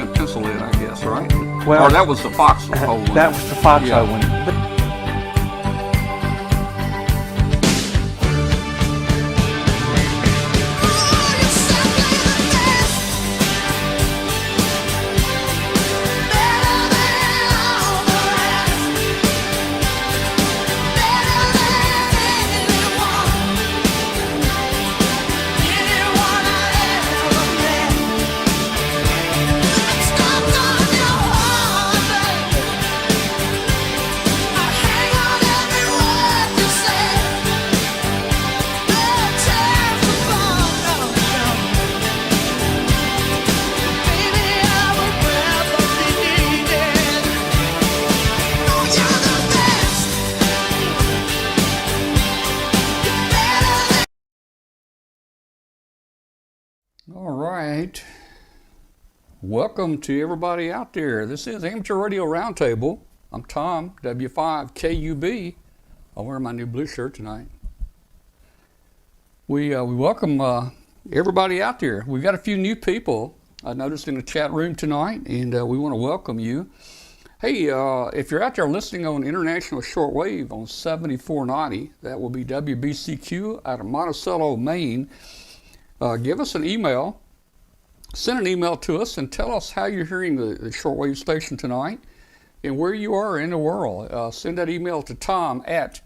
pencil lead, I guess, right? Well, or that was the foxhole one. That was the foxhole Yeah. one. All right. Welcome to everybody out there. This is Amateur Radio Roundtable. I'm Tom, W5KUB. I'm wearing my new blue shirt tonight. We welcome everybody out there. We've got a few new people I noticed in the chat room tonight, and we want to welcome you. Hey, if you're out there listening on international shortwave on 7490, that will be WBCQ out of Monticello, Maine. Give us an email, send an email to us, and tell us how you're hearing the shortwave station tonight and where you are in the world. Send that email to Tom at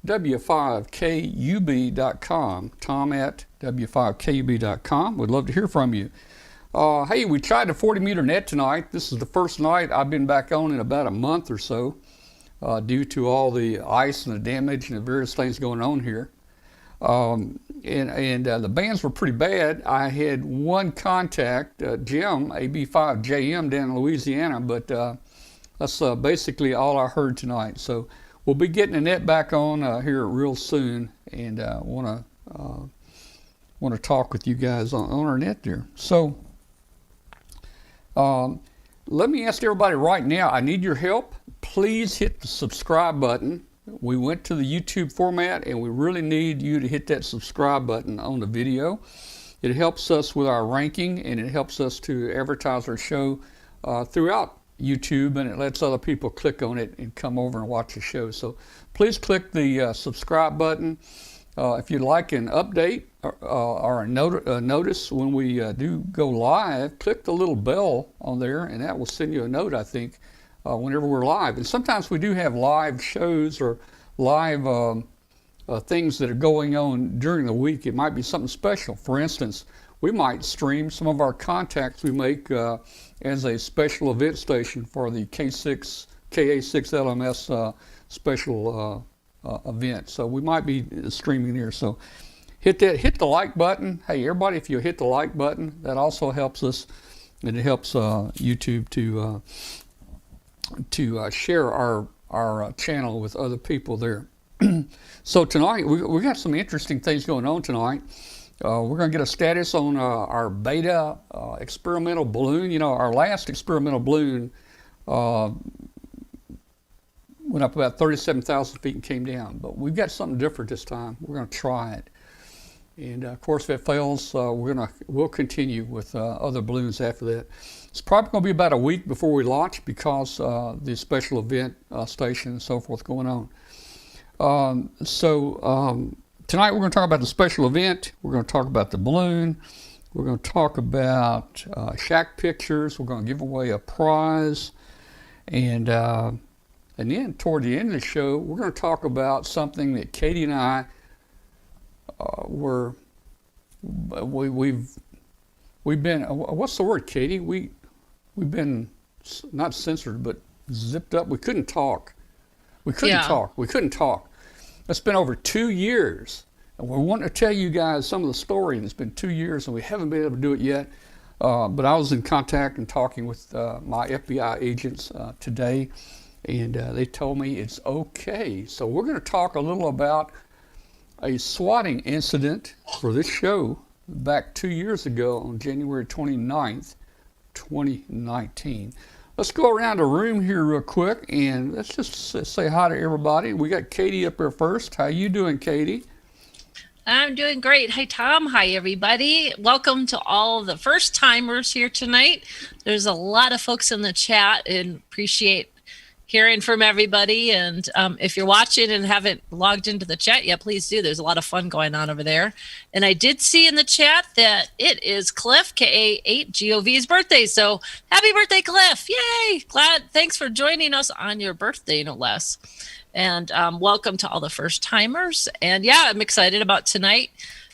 W5KUB.com. Tom at W5KUB.com. We'd love to hear from you. Hey, we tried the 40-meter net tonight. This is the first night I've been back on in about a month or so due to all the ice and the damage and the various things going on here. The bands were pretty bad. I had one contact, Jim, AB5JM down in Louisiana, but that's basically all I heard tonight. So we'll be getting the net back on here real soon, and want to talk with you guys on our net there. So let me ask everybody right now, I need your help. Please hit the subscribe button. We went to the YouTube format, and we really need you to hit that subscribe button on the video. It helps us with our ranking, and it helps us to advertise our show throughout YouTube, and it lets other people click on it and come over and watch the show. So please click the subscribe button. If you'd like an update or a notice when we do go live, click the little bell on there, and that will send you a note, I think, whenever we're live. And sometimes we do have live shows or live things that are going on during the week. It might be something special. For instance, we might stream some of our contacts we make as a special event station for the KA6 LMS special event. So we might be streaming there. So hit the like button. Hey, everybody, if you hit the like button, that also helps us, and it helps YouTube to share our channel with other people there. So tonight we got some interesting things going on tonight. We're going to get a status on our beta experimental balloon. You know, our last experimental balloon went up about 37,000 feet and came down, but we've got something different this time. We're going to try it, and of course if it fails, we'll continue with other balloons after that. It's probably going to be about a week before we launch because the special event station and so forth going on. Tonight we're going to talk about the special event. We're going to talk about the balloon. We're going to talk about shack pictures. We're going to give away a prize. And then toward the end of the show, we're going to talk about something that Katie and I we've been, what's the word, Katie? We've been not censored, but zipped up. We couldn't talk. We couldn't talk. It's been over 2 years. And we're wanting to tell you guys some of the story. And it's been 2 years, and we haven't been able to do it yet. But I was in contact and talking with my FBI agents today, and they told me it's okay. So we're going to talk a little about a swatting incident for this show back 2 years ago on January 29th, 2019. Let's go around the room here real quick, and let's just say hi to everybody. We got Katie up there first. How you doing, Katie? I'm doing great. Hi, Tom. Hi, everybody. Welcome to all the first timers here tonight. There's a lot of folks in the chat and appreciate hearing from everybody. And if you're watching and haven't logged into the chat yet, please do. There's a lot of fun going on over there. And I did see in the chat that it is Cliff, KA8GOV's birthday. So happy birthday, Cliff. Yay. Glad. Thanks for joining us on your birthday, no less. And welcome to all the first timers. And yeah, I'm excited about tonight.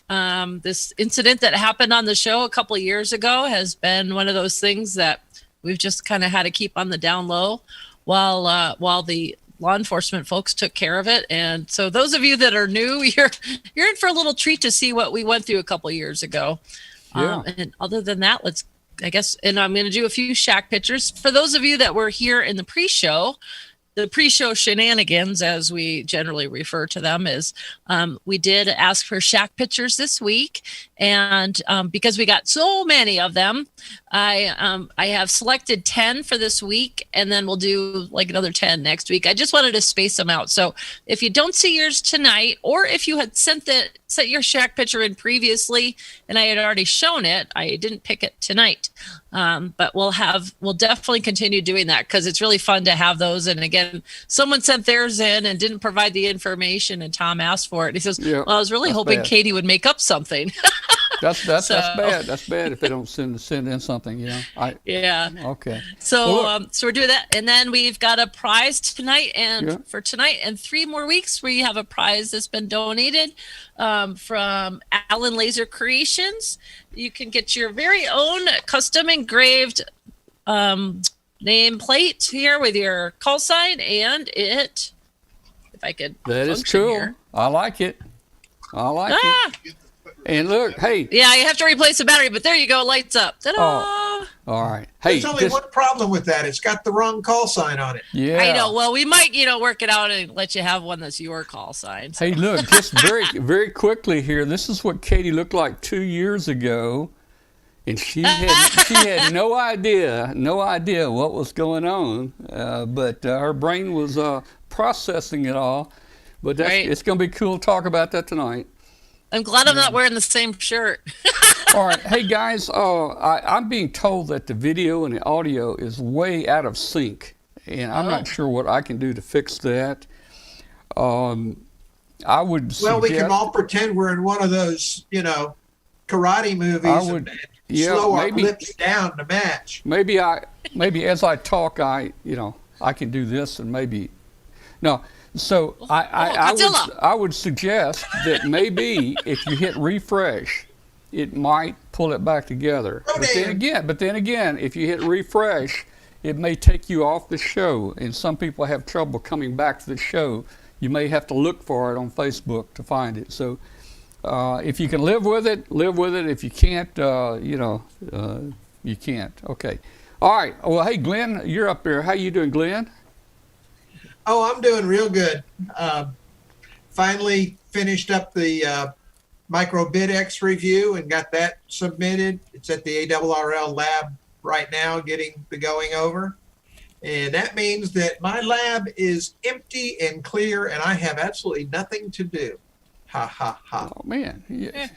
This incident that happened on the show a couple of years ago has been one of those things that we've just kind of had to keep on the down low while the law enforcement folks took care of it. And so those of you that are new, you're in for a little treat to see what we went through a couple of years ago. Yeah. And other than that, and I'm going to do a few shack pictures. For those of you that were here in the pre-show shenanigans, as we generally refer to them, is we did ask for shack pictures this week, and because we got so many of them, I have selected 10 for this week, and then we'll do like another 10 next week. I just wanted to space them out. So if you don't see yours tonight, or if you had sent your shack picture in previously and I had already shown it, I didn't pick it tonight. But we'll definitely continue doing that because it's really fun to have those. And again, someone sent theirs in and didn't provide the information, and Tom asked for it. He says, "Well, I was really hoping Katie would make up something." That's bad. That's bad if they don't send in something. Yeah. Okay. So so we're doing that, and then we've got a prize tonight, and for tonight and 3 more weeks, we have a prize that's been donated from Alan Laser Creations. You can get your very own custom engraved name plate here with your call sign, and if I could. That is cool. Here. I like it. It. And look, hey. Yeah, you have to replace the battery, but there you go, lights up. Ta-da! Oh, all right. Hey, there's only one problem with that. It's got the wrong call sign on it. Yeah. I know. Well, we might, work it out and let you have one that's your call sign. So. Hey, look, just very, very quickly here. This is what Katie looked like 2 years ago, and she had no idea what was going on, but her brain was processing it all. But it's going to be cool to talk about that tonight. I'm glad I'm not wearing the same shirt. All right. Hey, guys, I'm being told that the video and the audio is way out of sync, and I'm not sure what I can do to fix that. I would suggest, we can all pretend we're in one of those, karate movies and slow our lips down to match. Maybe as I talk, I can do this and maybe. No. So I would suggest that maybe if you hit refresh, it might pull it back together. But then again, if you hit refresh, it may take you off the show, and some people have trouble coming back to the show. You may have to look for it on Facebook to find it. So if you can live with it, live with it. If you can't, you can't. Okay. All right. Well, hey, Glenn, you're up there. How you doing, Glenn? Oh, I'm doing real good. Finally finished up the MicroBitX review and got that submitted. It's at the ARRL lab right now, getting the going over. And that means that my lab is empty and clear, and I have absolutely nothing to do. Ha, ha, ha. Oh, man. Yeah.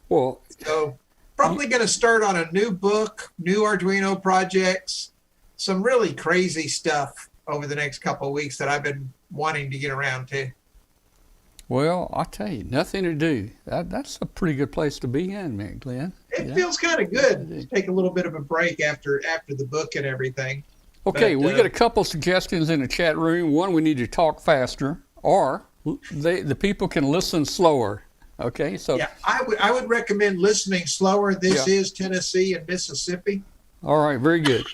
So probably going to start on a new book, new Arduino projects, some really crazy stuff over the next couple of weeks that I've been wanting to get around to. Well, I'll tell you, nothing to do. That's a pretty good place to be in, man, Glenn. It feels kind of good to take a little bit of a break after the book and everything. Okay, we got a couple suggestions in the chat room. One, we need to talk faster, or the people can listen slower. Okay, so yeah, I would recommend listening slower. This is Tennessee and Mississippi. All right, very good.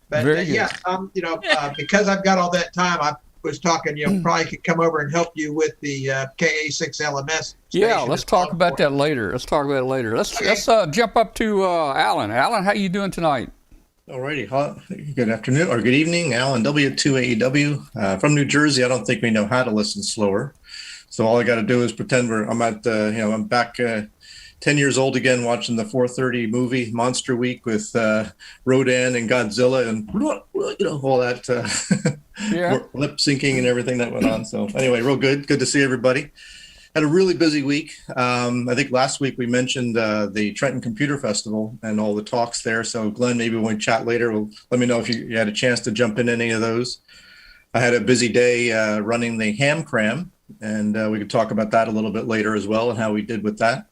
But very good. Yeah, because I've got all that time, I was talking. Probably could come over and help you with the KA6 LMS. Yeah, let's talk about that later. Let's jump up to Alan. Alan, how you doing tonight? Alrighty, good afternoon or good evening, Alan W2AEW from New Jersey. I don't think we know how to listen slower, so all I got to do is pretend I'm back 10 years old again, watching the 4:30 movie Monster Week with Rodan and Godzilla and all that lip syncing and everything that went on. So anyway, real good to see everybody. had a really busy week. I think last week we mentioned the Trenton Computer Festival and all the talks there. So Glenn, maybe when we chat later, let me know if you had a chance to jump in any of those. I had a busy day running the Ham Cram, and we could talk about that a little bit later as well and how we did with that.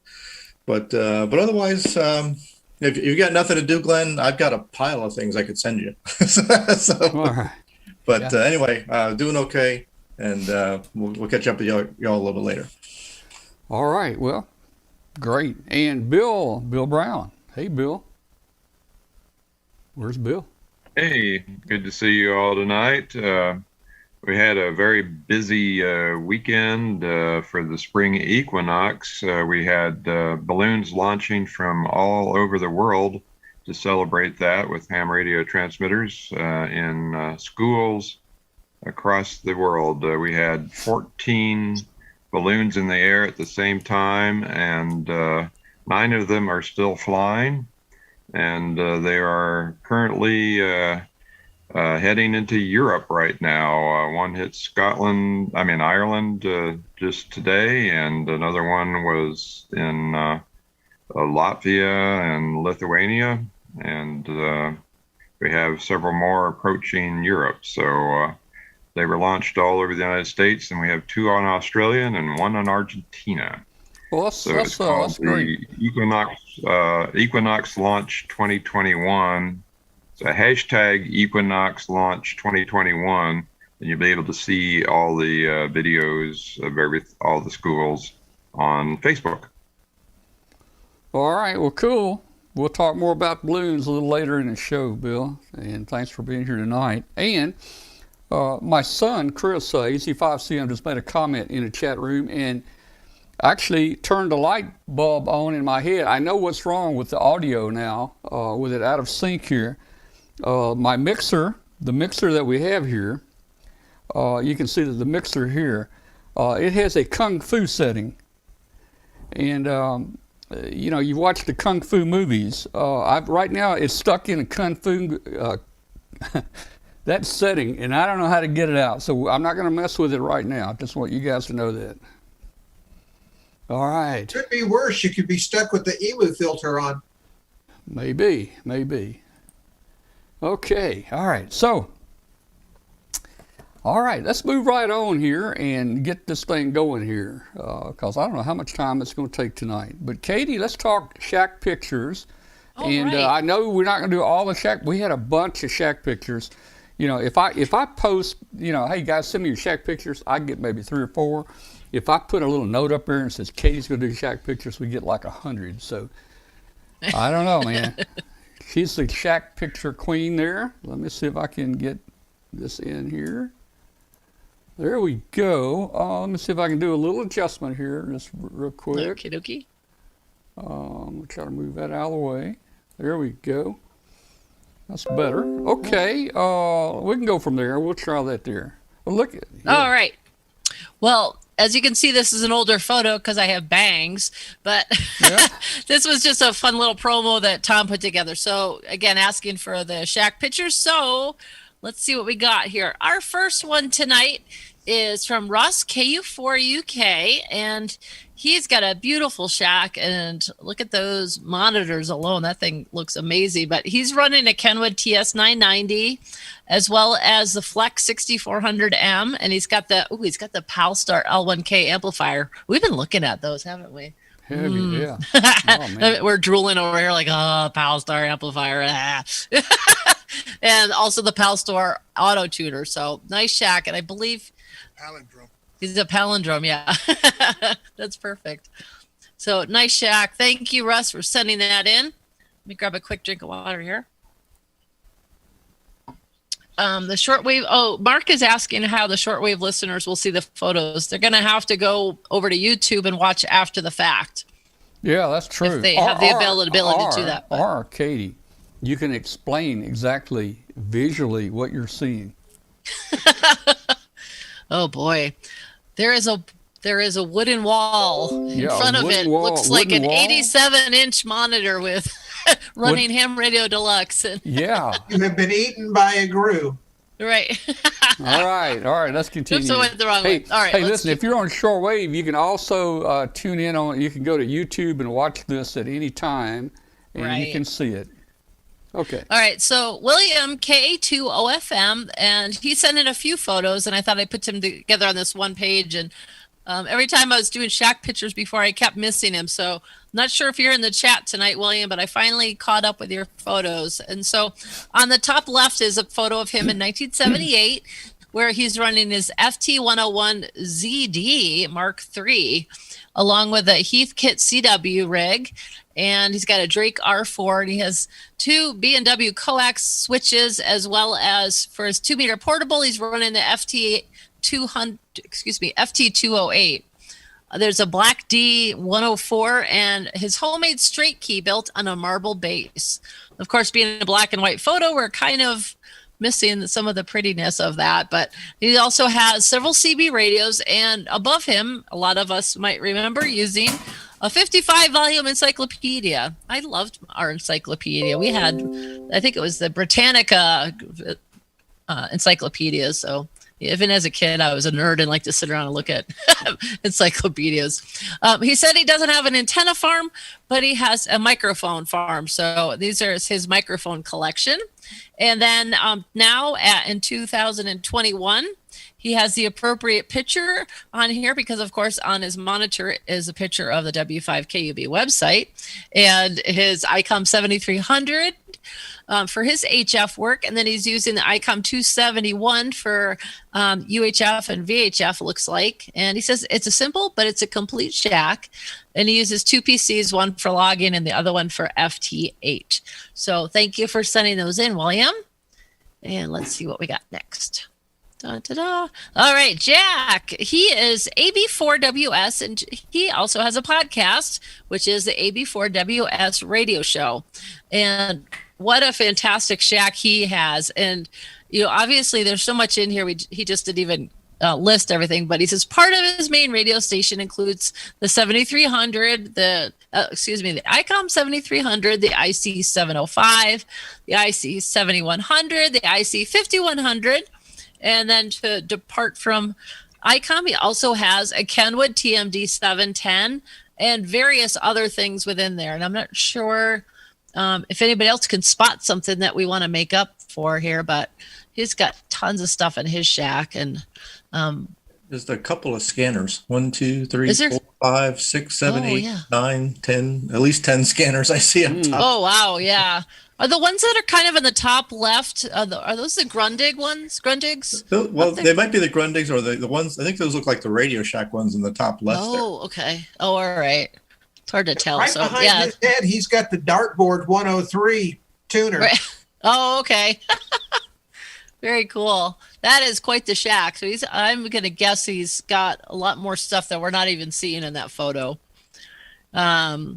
But otherwise, if you got nothing to do, Glenn, I've got a pile of things I could send you. All right. But anyway, doing okay, and we'll catch up with y'all a little bit later. All right. Well, great. And Bill Brown. Hey, Bill. Where's Bill? Hey, good to see you all tonight. We had a very busy weekend for the spring equinox. We had balloons launching from all over the world to celebrate that with ham radio transmitters in schools across the world. We had 14 balloons in the air at the same time, and 9 of them are still flying, and they are currently heading into Europe right now. One hit Ireland just today, and another one was in Latvia and Lithuania, and we have several more approaching Europe. So they were launched all over the United States, and we have 2 on Australia and 1 on Argentina. Well, It's that's great. Equinox Launch 2021. So hashtag Equinox Launch 2021, and you'll be able to see all the videos of all the schools on Facebook. All right. Well, cool. We'll talk more about balloons a little later in the show, Bill. And thanks for being here tonight. And my son, Chris, EC5CM, just made a comment in the chat room and actually turned the light bulb on in my head. I know what's wrong with the audio now, with it out of sync here. My mixer, the mixer that we have here, you can see that the mixer here, it has a Kung Fu setting. And, you watch the Kung Fu movies. Right now it's stuck in a Kung Fu, that setting, and I don't know how to get it out. So I'm not going to mess with it right now. I just want you guys to know that. All right. Could be worse. You could be stuck with the EWU filter on. Maybe. Okay. All right. So, all right. Let's move right on here and get this thing going here, because I don't know how much time it's going to take tonight. But Katie, let's talk shack pictures. Right. I know we're not going to do all the shack. We had a bunch of shack pictures. If I post, hey guys, send me your shack pictures, I get maybe 3 or 4. If I put a little note up there and says Katie's going to do shack pictures, we get like 100. So I don't know, man. She's the shack picture queen there. Let me see if I can get this in here. There we go. Let me see if I can do a little adjustment here, just real quick. Okie dokie. We'll try to move that out of the way. There we go. That's better. Okay, we can go from there. We'll try that there. Well, look at it. All right. Well, as you can see, this is an older photo because I have bangs, but yeah. This was just a fun little promo that Tom put together. So again, asking for the shack pictures. So let's see what we got here. Our first one tonight is from Russ KU4 UK, and he's got a beautiful shack, and look at those monitors alone. That thing looks amazing, but he's running a Kenwood TS990 as well as the Flex 6400M, and he's got the Palstar L1K amplifier. We've been looking at those, haven't we? Heavy, yeah. Oh, we're drooling over here like, Palstar amplifier. And also the Palstar auto tuner. So nice shack, and I believe palindrome. He's a palindrome, yeah. That's perfect. So nice shack. Thank you, Russ, for sending that in. Let me grab a quick drink of water here. The shortwave. Mark is asking how the shortwave listeners will see the photos. They're going to have to go over to YouTube and watch after the fact. Yeah, that's true. If they have the availability to do that. Or, Katie, you can explain exactly visually what you're seeing. Oh boy, there is a wooden wall in front of it. Looks like an 87-inch monitor with running Ham Radio Deluxe. Yeah, you have been eaten by a grue. Right. All right. Let's continue. Oops, I went the wrong hey, way. All right. Hey, let's listen. If you're on shortwave, you can also tune in on. You can go to YouTube and watch this at any time, and you Right. can see it. Okay. All right, so William K2OFM, and he sent in a few photos, and I thought I'd put them together on this one page. And every time I was doing shack pictures before, I kept missing him. So I'm not sure if you're in the chat tonight, William, but I finally caught up with your photos. And so on the top left is a photo of him in 1978, where he's running his FT101ZD Mark III, along with a Heathkit CW rig. And he's got a Drake R4, and he has two B&W coax switches, as well as for his 2-meter portable, he's running the FT208. There's a Black D104 and his homemade straight key built on a marble base. Of course, being a black and white photo, we're kind of missing some of the prettiness of that, but he also has several CB radios, and above him, a lot of us might remember using a 55 volume encyclopedia. I loved our encyclopedia. We had, I think it was the Britannica encyclopedia. So even as a kid, I was a nerd and liked to sit around and look at encyclopedias. He said he doesn't have an antenna farm, but he has a microphone farm. So these are his microphone collection. And then now in 2021, he has the appropriate picture on here because, of course, on his monitor is a picture of the W5KUB website and his ICOM 7300 for his HF work. And then he's using the ICOM 271 for UHF and VHF, looks like. And he says it's a simple, but it's a complete shack. And he uses two PCs, one for login and the other one for FT8. So thank you for sending those in, William. And let's see what we got next. Da-da-da. All right, Jack. He is AB4WS, and he also has a podcast, which is the AB4WS radio show. And what a fantastic shack he has. And, you know, obviously there's so much in here. He just didn't even list everything, but he says part of his main radio station includes the 7300, the ICOM 7300, the IC 705, the IC 7100, the IC 5100. And then to depart from ICOM, he also has a Kenwood TMD 710 and various other things within there. And I'm not sure if anybody else can spot something that we want to make up for here, but he's got tons of stuff in his shack. And there's a couple of scanners. 1, 2, 3, Is there- 4, 5, 6, 7, Oh, 8, yeah. 9, 10, at least 10 scanners I see on top. Oh, wow. Yeah. Are the ones that are kind of in the top left, are those the Grundig ones? Grundigs? Well, they might be the Grundigs or the ones, I think those look like the Radio Shack ones in the top left there. Oh, okay. Oh, all right. It's hard to tell. Right So, behind yeah. his head, he's got the dartboard 103 tuner. Right. Oh, okay. Very cool. That is quite the shack. So I'm going to guess he's got a lot more stuff that we're not even seeing in that photo. Let's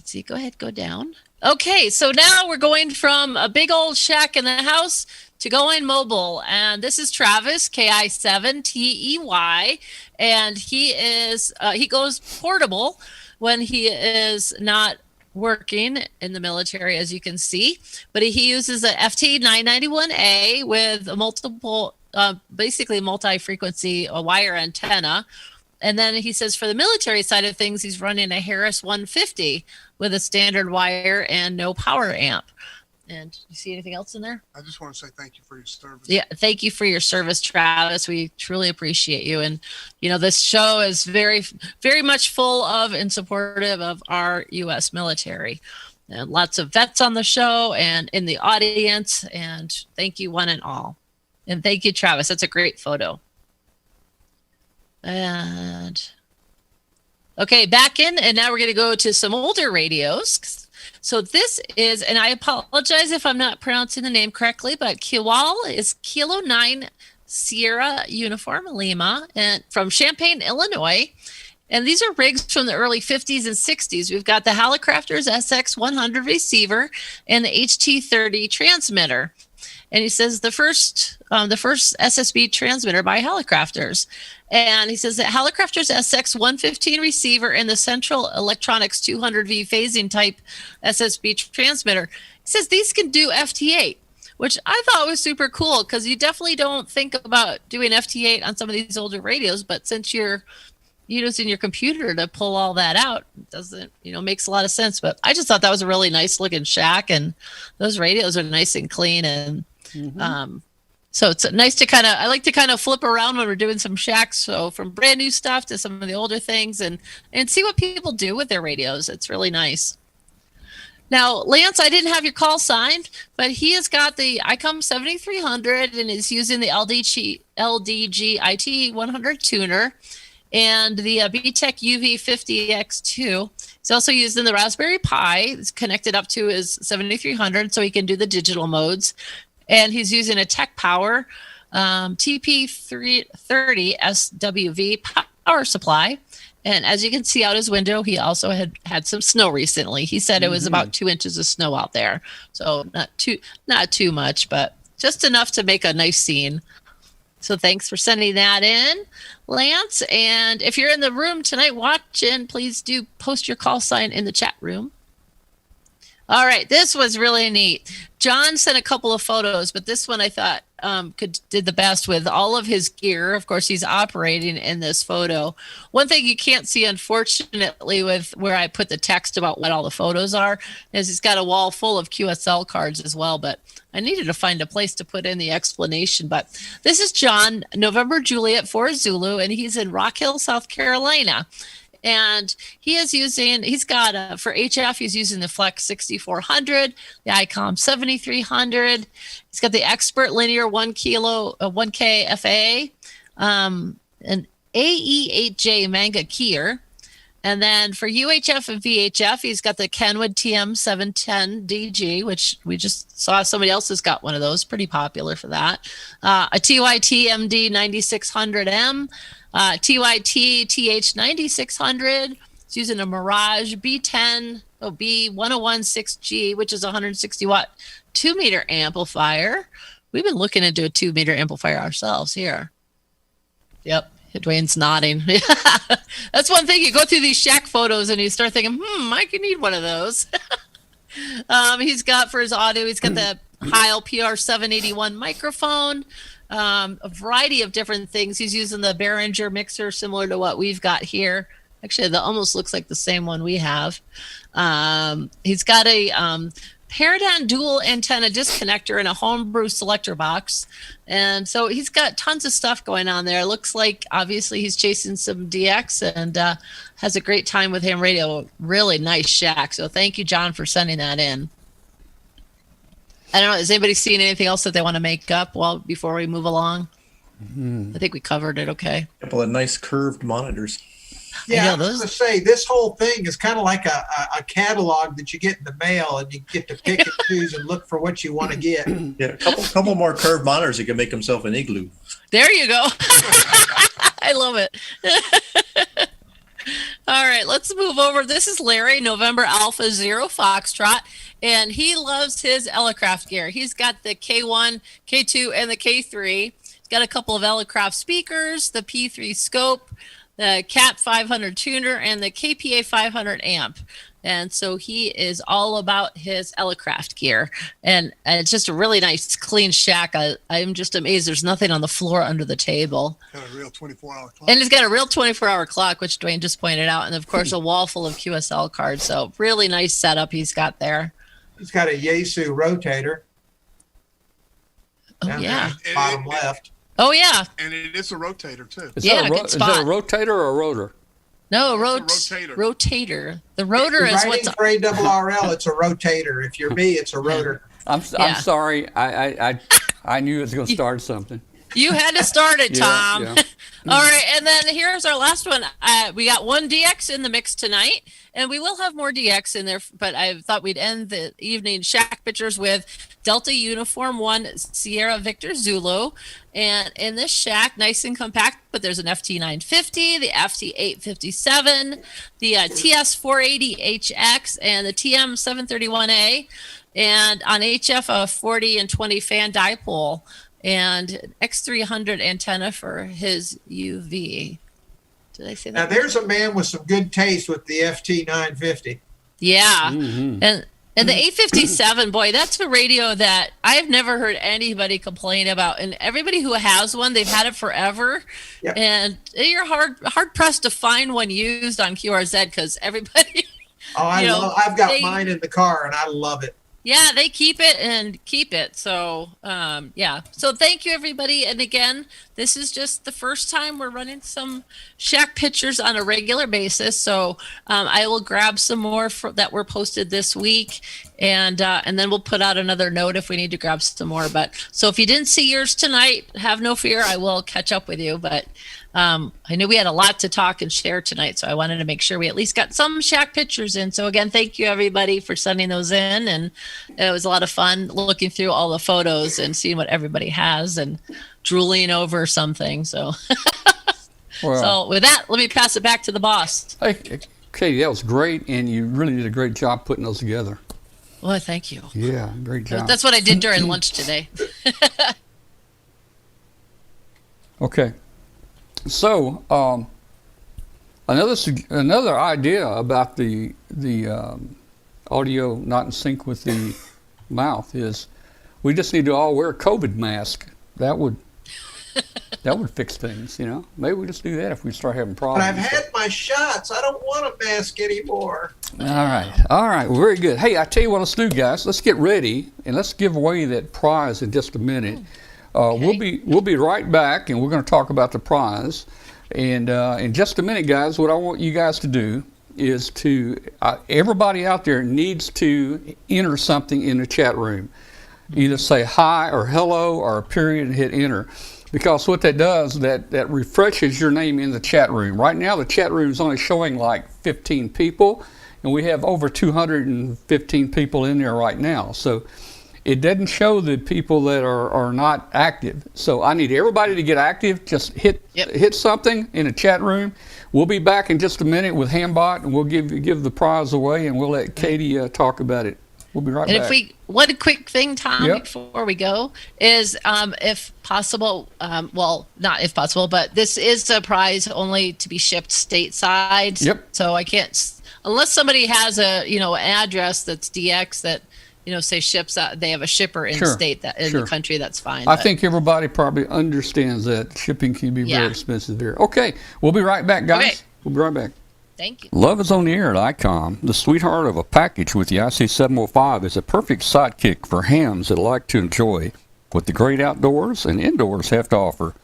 see. Go ahead. Go down. Okay. So now we're going from a big old shack in the house to going mobile. And this is Travis, KI7TEY. And he goes portable when he is not working in the military, as you can see, but he uses a FT991A with a multiple, basically multi-frequency wire antenna. And then he says for the military side of things, he's running a Harris 150 with a standard wire and no power amp. And you see anything else in there? I just want to say thank you for your service. Yeah, thank you for your service, Travis. We truly appreciate you. And, you know, this show is very, very much full of and supportive of our U.S. military. And lots of vets on the show and in the audience. And thank you, one and all. And thank you, Travis. That's a great photo. And, okay, back in. And now we're going to go to some older radios. So this is, and I apologize if I'm not pronouncing the name correctly, but Kiwal is Kilo 9 Sierra Uniform Lima and from Champaign, Illinois. And these are rigs from the early 50s and 60s. We've got the Hallicrafters SX100 receiver and the HT30 transmitter. And he says the first SSB transmitter by Hallicrafters. And he says that Hallicrafters SX115 receiver and the Central Electronics 200V phasing type SSB transmitter. He says these can do FT8. which I thought was super cool because you definitely don't think about doing FT8 on some of these older radios, but since you're using your computer to pull all that out, it doesn't, makes a lot of sense. But I just thought that was a really nice looking shack, and those radios are nice and clean, and so it's nice to I like to kind of flip around when we're doing some shacks. So from brand new stuff to some of the older things, and see what people do with their radios. It's really nice. Now, Lance, I didn't have your call signed, but he has got the ICOM 7300 and is using the LDG IT 100 tuner and the BTEC UV50X2. He's also using the Raspberry Pi. It's connected up to his 7300 so he can do the digital modes. And he's using a Tech Power TP330 SWV power supply. And as you can see out his window, he also had some snow recently. He said it was about 2 inches of snow out there. So not too much, but just enough to make a nice scene. So thanks for sending that in, Lance. And if you're in the room tonight watching, please do post your call sign in the chat room. All right, this was really neat. John sent a couple of photos, but this one I thought did the best with all of his gear. Of course, he's operating in this photo. One thing you can't see, unfortunately, with where I put the text about what all the photos are, is he's got a wall full of QSL cards as well, but I needed to find a place to put in the explanation. But this is John, November Juliet 4 Zulu, and he's in Rock Hill, South Carolina. And he's got, for HF, he's using the Flex 6400, the ICOM 7300. He's got the Expert Linear 1K FA, an AE8J Manga keyer. And then for UHF and VHF, he's got the Kenwood TM710 DG, which we just saw somebody else has got one of those, pretty popular for that. A TYT MD 9600M. TYT TH9600. It's using a Mirage B10B1016G, which is a 160 watt 2 meter amplifier. We've been looking into a 2 meter amplifier ourselves here. Yep, Dwayne's nodding. That's one thing. You go through these shack photos and you start thinking, I could need one of those. He's got for his audio, he's got the Heil PR781 microphone. A variety of different things. He's using the Behringer mixer, similar to what we've got here. Actually, that almost looks like the same one we have. He's got a Paradigm dual antenna disconnector and a homebrew selector box. And so he's got tons of stuff going on there. Looks like, obviously, he's chasing some DX and has a great time with ham radio. Really nice shack. So thank you, John, for sending that in. I don't know. Has anybody seen anything else that they want to make up before we move along? I think we covered it okay. A couple of nice curved monitors. Yeah, I was going to say, this whole thing is kind of like a catalog that you get in the mail, and you get to pick and choose and look for what you want to get. Yeah, a couple more curved monitors, he can make himself an igloo. There you go. I love it. All right, let's move over. This is Larry, November Alpha Zero Foxtrot, and he loves his Elecraft gear. He's got the K1, K2, and the K3. He's got a couple of Elecraft speakers, the P3 scope, the CAT 500 tuner, and the KPA 500 amp. And so he is all about his Elecraft gear. And it's just a really nice, clean shack. I'm just amazed there's nothing on the floor under the table. Got a real 24-hour clock. And he's got a real 24-hour clock, which Dwayne just pointed out. And, of course, a wall full of QSL cards. So really nice setup he's got there. He's got a Yaesu rotator. Oh, yeah. Bottom left. Oh, yeah. And it is a rotator, too. Is Yeah, that good is that a spot. rotator or a rotor? No, It's a rotator. rotator. The rotor is what's for ARRL, it's a rotator. If you're me, it's a rotor. I'm Yeah. sorry. I knew it was going to start something. You had to start it, Tom. Yeah. All right, and then here's our last one. We got one DX in the mix tonight, and we will have more DX in there, but I thought we'd end the evening shack pictures with Delta Uniform 1 Sierra Victor Zulu. And in this shack, nice and compact, but there's an FT950, the FT857, the TS480HX, and the TM731A. And on HF, a 40 and 20 fan dipole. And an X300 antenna for his UV. Did I say that? Now, there's a man with some good taste with the FT950. Yeah. Mm-hmm. And And the 857, boy, that's a radio that I've never heard anybody complain about. And everybody who has one, they've had it forever. Yep. And you're hard pressed to find one used on QRZ because everybody. Oh, I've got mine in the car and I love it. Yeah, they keep it and keep it. So, yeah. So thank you, everybody. And again, this is just the first time we're running some shack pictures on a regular basis. So I will grab some more that were posted this week, and then we'll put out another note if we need to grab some more. But so if you didn't see yours tonight, have no fear. I will catch up with you. But I knew we had a lot to talk and share tonight, so I wanted to make sure we at least got some shack pictures in. So again, thank you everybody for sending those in, and it was a lot of fun looking through all the photos and seeing what everybody has and drooling over something. So, Well, so with that, let me pass it back to the boss. hey, Katie, that was great, and you really did a great job putting those together. Well, thank you. Yeah, great job. That's what I did during lunch today. Okay. So, another idea about the audio not in sync with the mouth is we just need to all wear a COVID mask. That would fix things, you know. Maybe we just do that if we start having But problems. I've had my shots. I don't want a mask anymore. All right, very good. Hey, I tell you what, let's do, guys. Let's get ready and let's give away that prize in just a minute. Okay. We'll be right back, and we're going to talk about the prize. And in just a minute, guys, what I want you guys to do is to everybody out there needs to enter something in the chat room. Either say hi or hello or a period and hit enter. Because what that does, that refreshes your name in the chat room. Right now, the chat room is only showing like 15 people, and we have over 215 people in there right now. So it doesn't show the people that are not active. So I need everybody to get active. Just hit something in the chat room. We'll be back in just a minute with Hambot, and we'll give the prize away, and we'll let Katie talk about it. We'll be right back. And one quick thing, Tom, Yep. before we go, is if possible, well, not if possible, but this is a prize only to be shipped stateside. Yep. So I can't, unless somebody has an address that's DX that, say ships out, they have a shipper in Sure, state that in sure. the country, that's fine. I but- think everybody probably understands that shipping can be very Yeah. expensive there. Okay, we'll be right back, guys. Okay. We'll be right back. Thank you. Love is on the air at ICOM. The sweetheart of a package with the IC705 is a perfect sidekick for hams that like to enjoy what the great outdoors and indoors have to offer.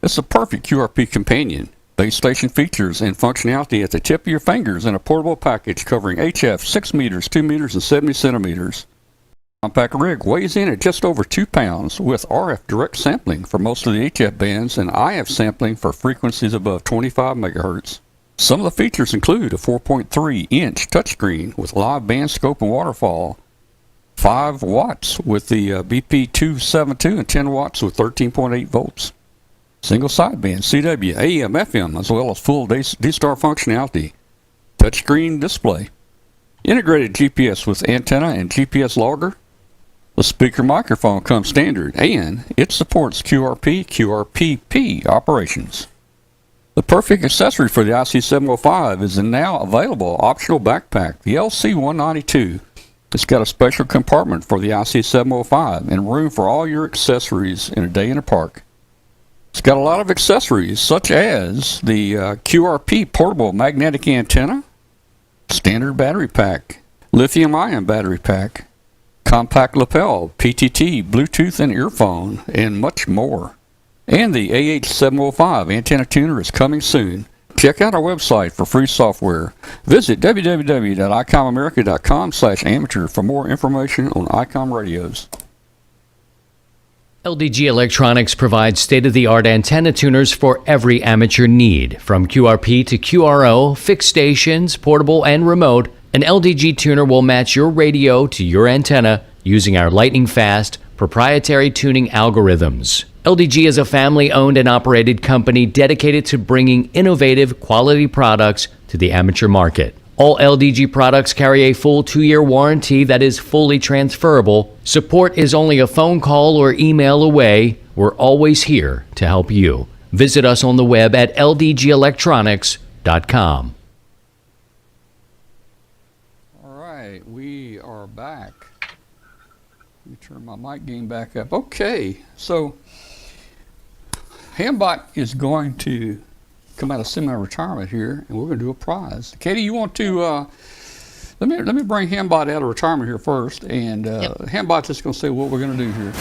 It's a perfect QRP companion. Base station features and functionality at the tip of your fingers in a portable package covering HF 6 meters, 2 meters, and 70 centimeters. Compact rig weighs in at just over 2 pounds with RF direct sampling for most of the HF bands and IF sampling for frequencies above 25 megahertz. Some of the features include a 4.3-inch touchscreen with live band scope and waterfall, 5 watts with the BP272 and 10 watts with 13.8 volts. Single sideband CW, AM, FM, as well as full D-Star functionality. Touchscreen display. Integrated GPS with antenna and GPS logger. The speaker microphone comes standard, and it supports QRP, QRPP operations. The perfect accessory for the IC705 is the now available optional backpack, the LC192. It's got a special compartment for the IC705 and room for all your accessories in a day in a park. It's got a lot of accessories such as the QRP portable magnetic antenna, standard battery pack, lithium-ion battery pack, compact lapel, PTT, Bluetooth and earphone, and much more. And the AH705 antenna tuner is coming soon. Check out our website for free software. Visit www.icomamerica.com/amateur for more information on ICOM radios. LDG Electronics provides state-of-the-art antenna tuners for every amateur need. From QRP to QRO, fixed stations, portable and remote, an LDG tuner will match your radio to your antenna using our lightning-fast, proprietary tuning algorithms. LDG is a family-owned and operated company dedicated to bringing innovative, quality products to the amateur market. All LDG products carry a full 2-year warranty that is fully transferable. Support is only a phone call or email away. We're always here to help you. Visit us on the web at ldgelectronics.com. All right, we are Let me turn my mic gain back up. Okay, so Hambot is going to come out of semi-retirement here, and we're going to do a prize. Katie, you want to let me bring Hambot out of retirement here first, and Hambot's just going to say what we're going to do here.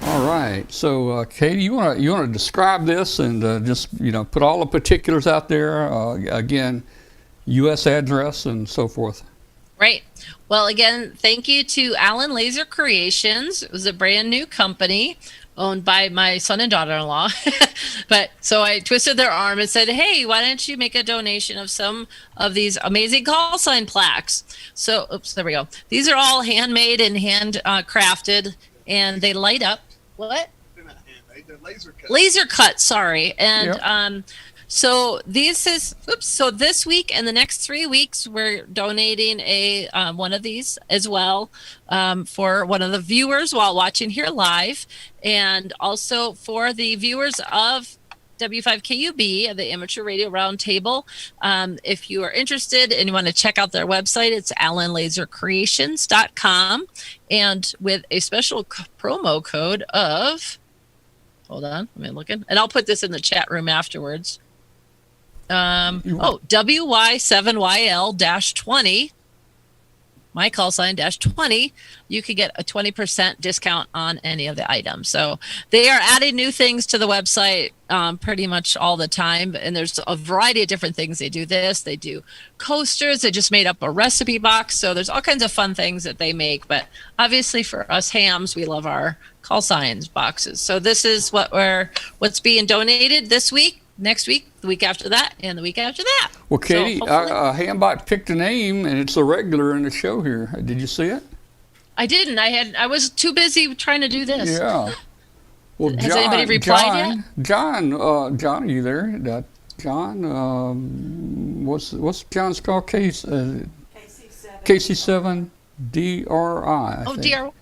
All right, so Katie, you want to describe this and just put all the particulars out there again, U.S. address and so forth. Right. Well, again, thank you to Allen Laser Creations. It was a brand new company owned by my son and daughter-in-law. But so I twisted their arm and said, hey, why don't you make a donation of some of these amazing call sign plaques? So, oops, there we go. These are all handmade and hand crafted, and they light up. What? They're not handmade, they're laser cut. Laser cut, sorry. And so so this week and the next 3 weeks, we're donating a one of these as well for one of the viewers while watching here live, and also for the viewers of W5KUB, the Amateur Radio Roundtable. If you are interested and you want to check out their website, it's allenlasercreations.com, and with a special promo code of, hold on, let me look in, and I'll put this in the chat room afterwards. WY7YL-20, my call sign -20, you could get a 20% discount on any of the items. So they are adding new things to the website pretty much all the time. And there's a variety of different things. They do this, they do coasters. They just made up a recipe box. So there's all kinds of fun things that they make. But obviously for us hams, we love our call signs boxes. So this is what's being donated this week, next week, the week after that, and the week after that. Well, Katie, Hambot picked a name, and it's a regular in the show here. Did you see it? I didn't. I was too busy trying to do this. Yeah. Well, Has anybody replied yet? John, are you there? John, what's John's call? KC7 DRI. Oh, DR.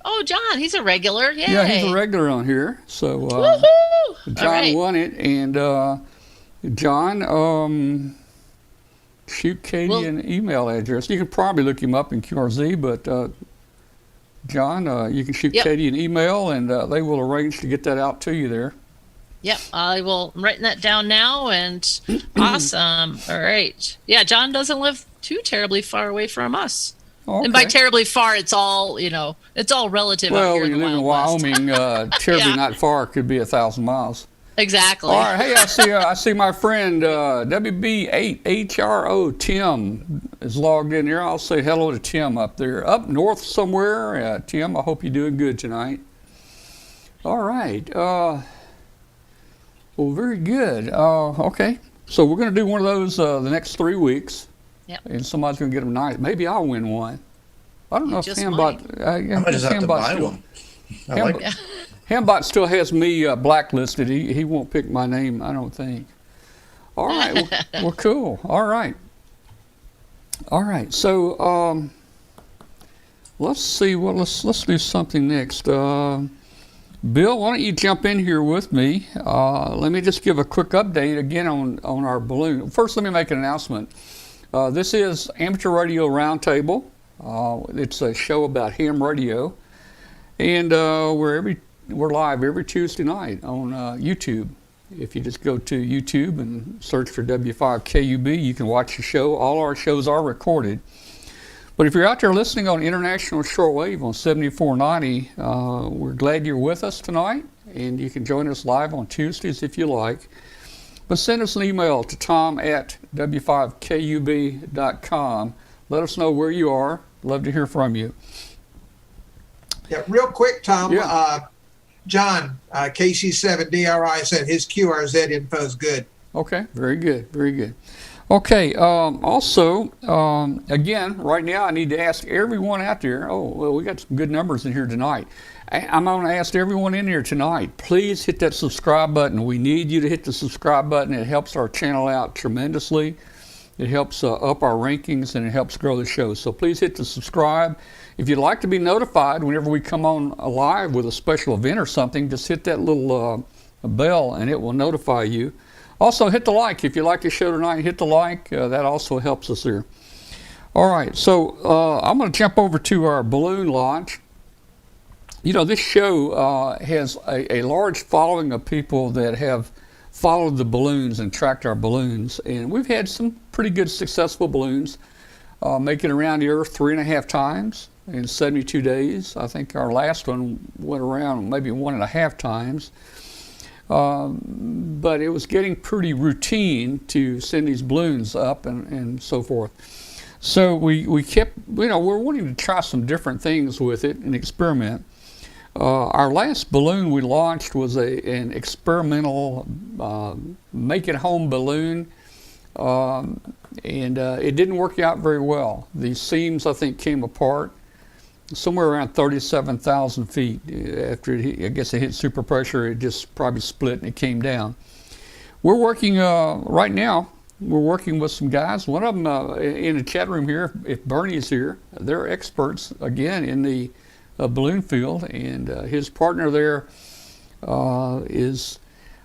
Oh, John, he's a regular. Yay. Yeah, he's a regular on here. So Woohoo! John won it, and John, shoot Katie an email address. You can probably look him up in QRZ, but John, you can shoot Katie an email, and they will arrange to get that out to you there. Yep, I'm writing that down now, and awesome. All right. Yeah, John doesn't live too terribly far away from us. Okay. And by terribly far, it's all it's all relative. Well, when you live in Wyoming, terribly not far could be 1,000 miles. Exactly. All right. Hey, I see my friend WB8HRO Tim is logged in here. I'll say hello to Tim up there, up north somewhere. Tim, I hope you're doing good tonight. All right. Well, very good. Okay. So we're going to do one of those the next 3 weeks. Yep. And somebody's going to get them nice. Maybe I'll win one. I don't know if Hambot. I might just have to buy one. Hambot still has me blacklisted. He won't pick my name, I don't think. All right. Well, cool. All right. So let's see. Well, let's do something next. Bill, why don't you jump in here with me? Let me just give a quick update again on our balloon. First, let me make an announcement. This is Amateur Radio Roundtable. It's a show about ham radio, and we're live every Tuesday night on YouTube. If you just go to YouTube and search for W5KUB, you can watch the show. All our shows are recorded. But if you're out there listening on international shortwave on 7490, we're glad you're with us tonight, and you can join us live on Tuesdays if you like. But send us an email to tom@w5kub.com. Let us know where you are. Love to hear from you. Yeah, real quick, Tom. Yeah. John, KC7DRI said his QRZ info is good. Okay, very good, very good. Okay, also, again, right now I need to ask everyone out there, we got some good numbers in here tonight. I'm going to ask everyone in here tonight, please hit that subscribe button. We need you to hit the subscribe button. It helps our channel out tremendously. It helps up our rankings, and it helps grow the show. So please hit the subscribe. If you'd like to be notified whenever we come on live with a special event or something, just hit that little bell and it will notify you. Also, hit the like. If you like the show tonight, hit the like. That also helps us there. All right, so I'm going to jump over to our balloon launch. You know, this show has a large following of people that have followed the balloons and tracked our balloons. And we've had some pretty good successful balloons making around the Earth 3.5 times in 72 days. I think our last one went around maybe 1.5 times. But it was getting pretty routine to send these balloons up and so forth. So we kept, you know, we're wanting to try some different things with it and experiment. Our last balloon we launched was an experimental make-it-home balloon, and it didn't work out very well. The seams, I think, came apart somewhere around 37,000 feet. After I guess it hit super pressure, it just probably split and it came down. We're working right now. We're working with some guys. One of them in the chat room here, if Bernie's here, they're experts again in the balloon field, and his partner there is,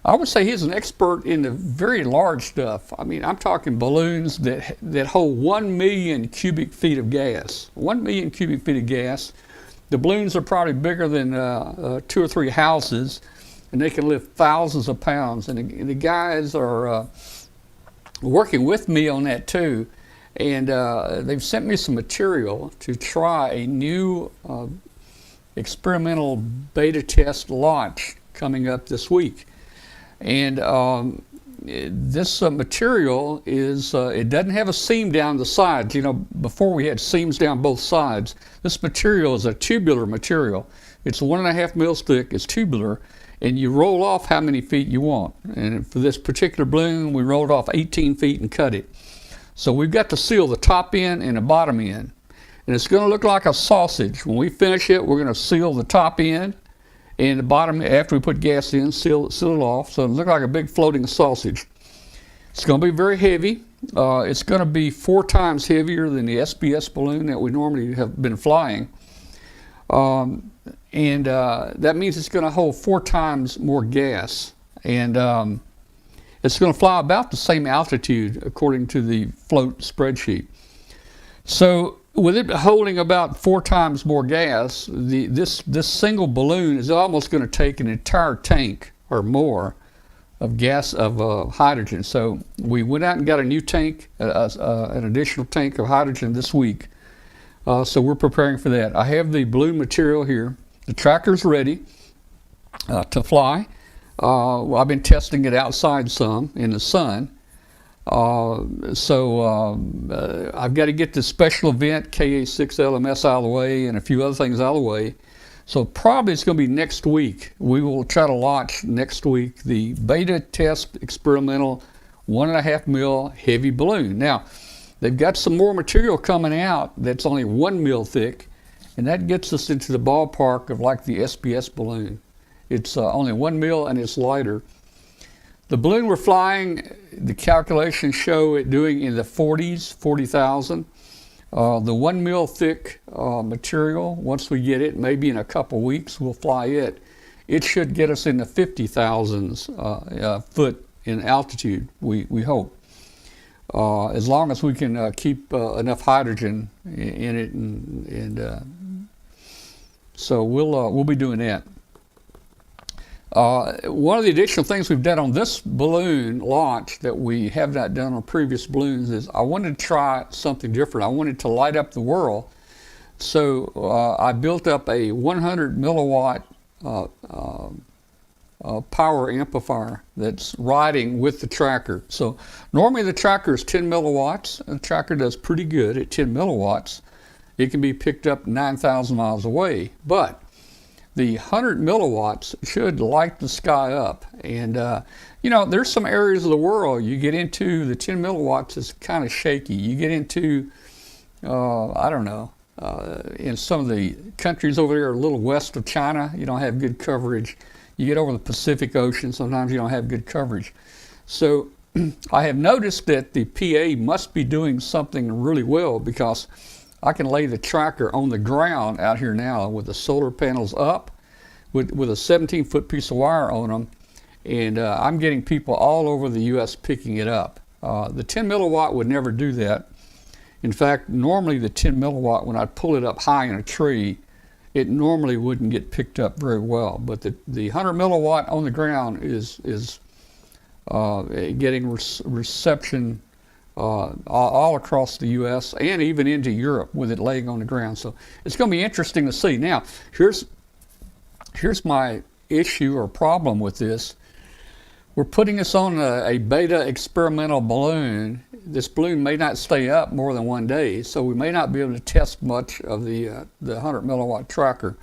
I would say he's an expert in the very large stuff. I mean, I'm talking balloons that hold 1 million cubic feet of gas. 1 million cubic feet of gas. The balloons are probably bigger than 2 or 3 houses, and they can lift thousands of pounds. And the guys are working with me on that too. And they've sent me some material to try a new experimental beta test launch coming up this week. And this material is, it doesn't have a seam down the sides. You know, before we had seams down both sides. This material is a tubular material. It's 1.5 mils thick, it's tubular, and you roll off how many feet you want. And for this particular balloon, we rolled off 18 feet and cut it. So we've got to seal the top end and the bottom end. And it's going to look like a sausage. When we finish it, we're going to seal the top end and the bottom, after we put gas in, seal it off. So it'll look like a big floating sausage. It's going to be very heavy. It's going to be 4 times heavier than the SBS balloon that we normally have been flying. And that means it's going to hold 4 times more gas. And it's going to fly about the same altitude according to the float spreadsheet. So with it holding about 4 times more gas, this single balloon is almost going to take an entire tank or more of gas of hydrogen. So we went out and got a new tank, an additional tank of hydrogen this week. So we're preparing for that. I have the balloon material here. The tracker's ready to fly. I've been testing it outside some in the sun. So I've got to get the special event KA6LMS out of the way and a few other things out of the way. So probably it's going to be next week. We will try to launch next week the beta test experimental 1.5 mil heavy balloon. Now, they've got some more material coming out that's only 1 mil thick, and that gets us into the ballpark of like the SBS balloon. It's only 1 mil and it's lighter. The balloon we're flying, the calculations show it doing in the 40s, 40,000. The 1 mil thick material, once we get it, maybe in a couple weeks, we'll fly it. It should get us in the 50,000s foot in altitude, we hope. As long as we can keep enough hydrogen in it, and so we'll be doing that. One of the additional things we've done on this balloon launch that we have not done on previous balloons is I wanted to try something different. I wanted to light up the world. So I built up a 100 milliwatt power amplifier that's riding with the tracker. So normally the tracker is 10 milliwatts. The tracker does pretty good at 10 milliwatts. It can be picked up 9,000 miles away, but the 100 milliwatts should light the sky up. And you know, there's some areas of the world you get into, the 10 milliwatts is kind of shaky. You get into, I don't know, in some of the countries over there a little west of China, you don't have good coverage. You get over the Pacific Ocean, sometimes you don't have good coverage. So I have noticed that the PA must be doing something really well, because I can lay the tracker on the ground out here now with the solar panels up with a 17-foot piece of wire on them, And I'm getting people all over the U.S. picking it up. The 10 milliwatt would never do that. In fact, normally the 10 milliwatt, when I pull it up high in a tree, it normally wouldn't get picked up very well. But the 100 milliwatt on the ground is getting reception all across the U.S. and even into Europe with it laying on the ground. So it's going to be interesting to see. Now, here's my issue or problem with this. We're putting this on a beta experimental balloon. This balloon may not stay up more than 1 day, so we may not be able to test much of the 100 milliwatt tracker.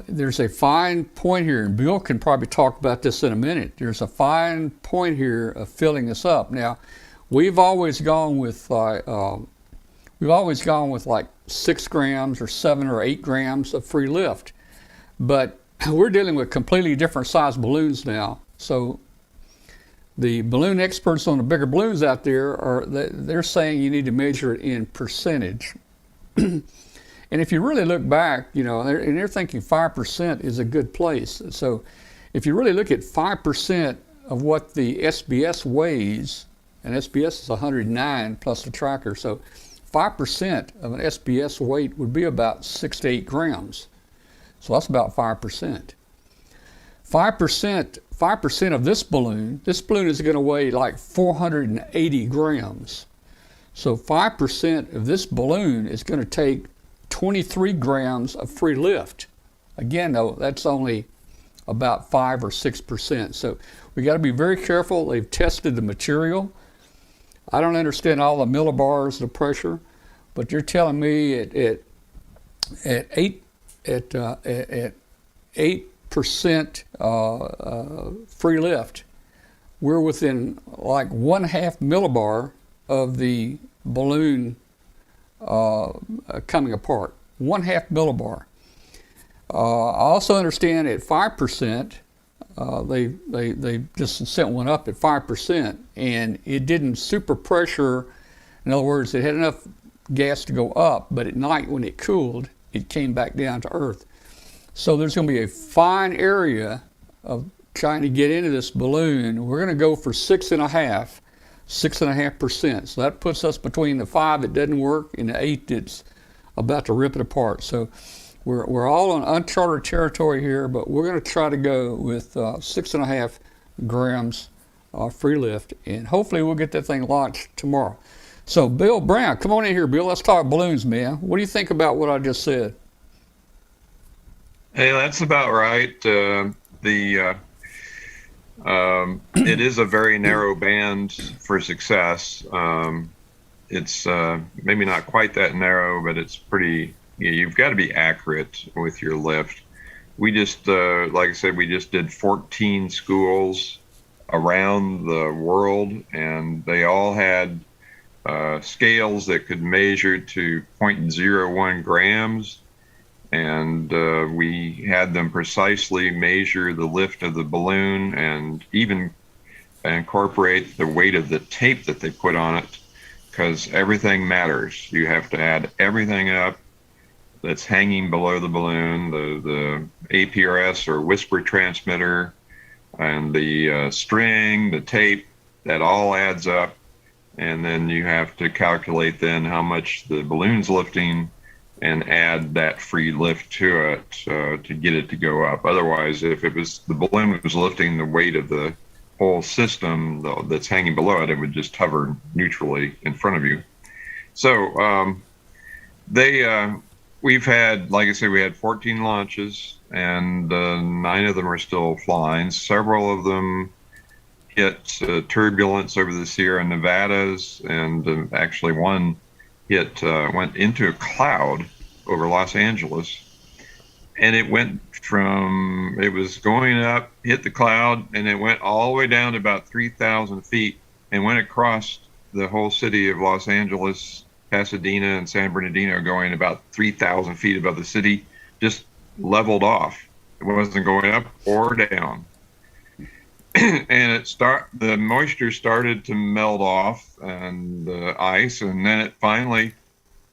There's a fine point here, and Bill can probably talk about this in a minute. There's a fine point here of filling this up. Now, we've always gone with like 6 grams or 7 or 8 grams of free lift, but we're dealing with completely different size balloons now. So the balloon experts on the bigger balloons out there they're saying you need to measure it in percentage. And if you really look back, you know, and they're thinking 5% is a good place. So if you really look at 5% of what the SBS weighs, and SBS is 109 plus the tracker, so 5% of an SBS weight would be about 6 to 8 grams. So that's about 5%. 5% of this balloon is going to weigh like 480 grams. So 5% of this balloon is going to take 23 grams of free lift. Again, though, that's only about 5 or 6%. So we got to be very careful. They've tested the material. I don't understand all the millibars, the pressure, but they're telling me at 8% free lift, we're within like 1/2 millibar of the balloon coming apart. 1/2 millibar. I also understand at 5%, they just sent one up at 5%, and it didn't super pressure. In other words, it had enough gas to go up, but at night when it cooled, it came back down to earth. So there's going to be a fine area of trying to get into this balloon. We're going to go for 6.5%. So that puts us between the 5 that doesn't work and the 8 that's about to rip it apart. So we're all on uncharted territory here, but we're going to try to go with 6.5 grams free lift, and hopefully we'll get that thing launched tomorrow. So Bill Brown, come on in here, Bill. Let's talk balloons, man. What do you think about what I just said? Hey, that's about right. It is a very narrow band for success. It's maybe not quite that narrow, but it's pretty. You've got to be accurate with your lift. We just, like I said, we just did 14 schools around the world, and they all had scales that could measure to 0.01 grams. And we had them precisely measure the lift of the balloon and even incorporate the weight of the tape that they put on it, because everything matters. You have to add everything up that's hanging below the balloon, the APRS or whisper transmitter, and the string, the tape, that all adds up. And then you have to calculate then how much the balloon's lifting and add that free lift to it to get it to go up. Otherwise, if it was the balloon was lifting the weight of the whole system that's hanging below it, it would just hover neutrally in front of you. So we've had, like I said, we had 14 launches, and 9 of them are still flying. Several of them hit turbulence over the Sierra Nevadas, and actually one went into a cloud over Los Angeles, and it was going up, hit the cloud, and it went all the way down to about 3,000 feet and went across the whole city of Los Angeles, Pasadena, and San Bernardino, going about 3,000 feet above the city, just leveled off. It wasn't going up or down. And the moisture started to melt off, and the ice, and then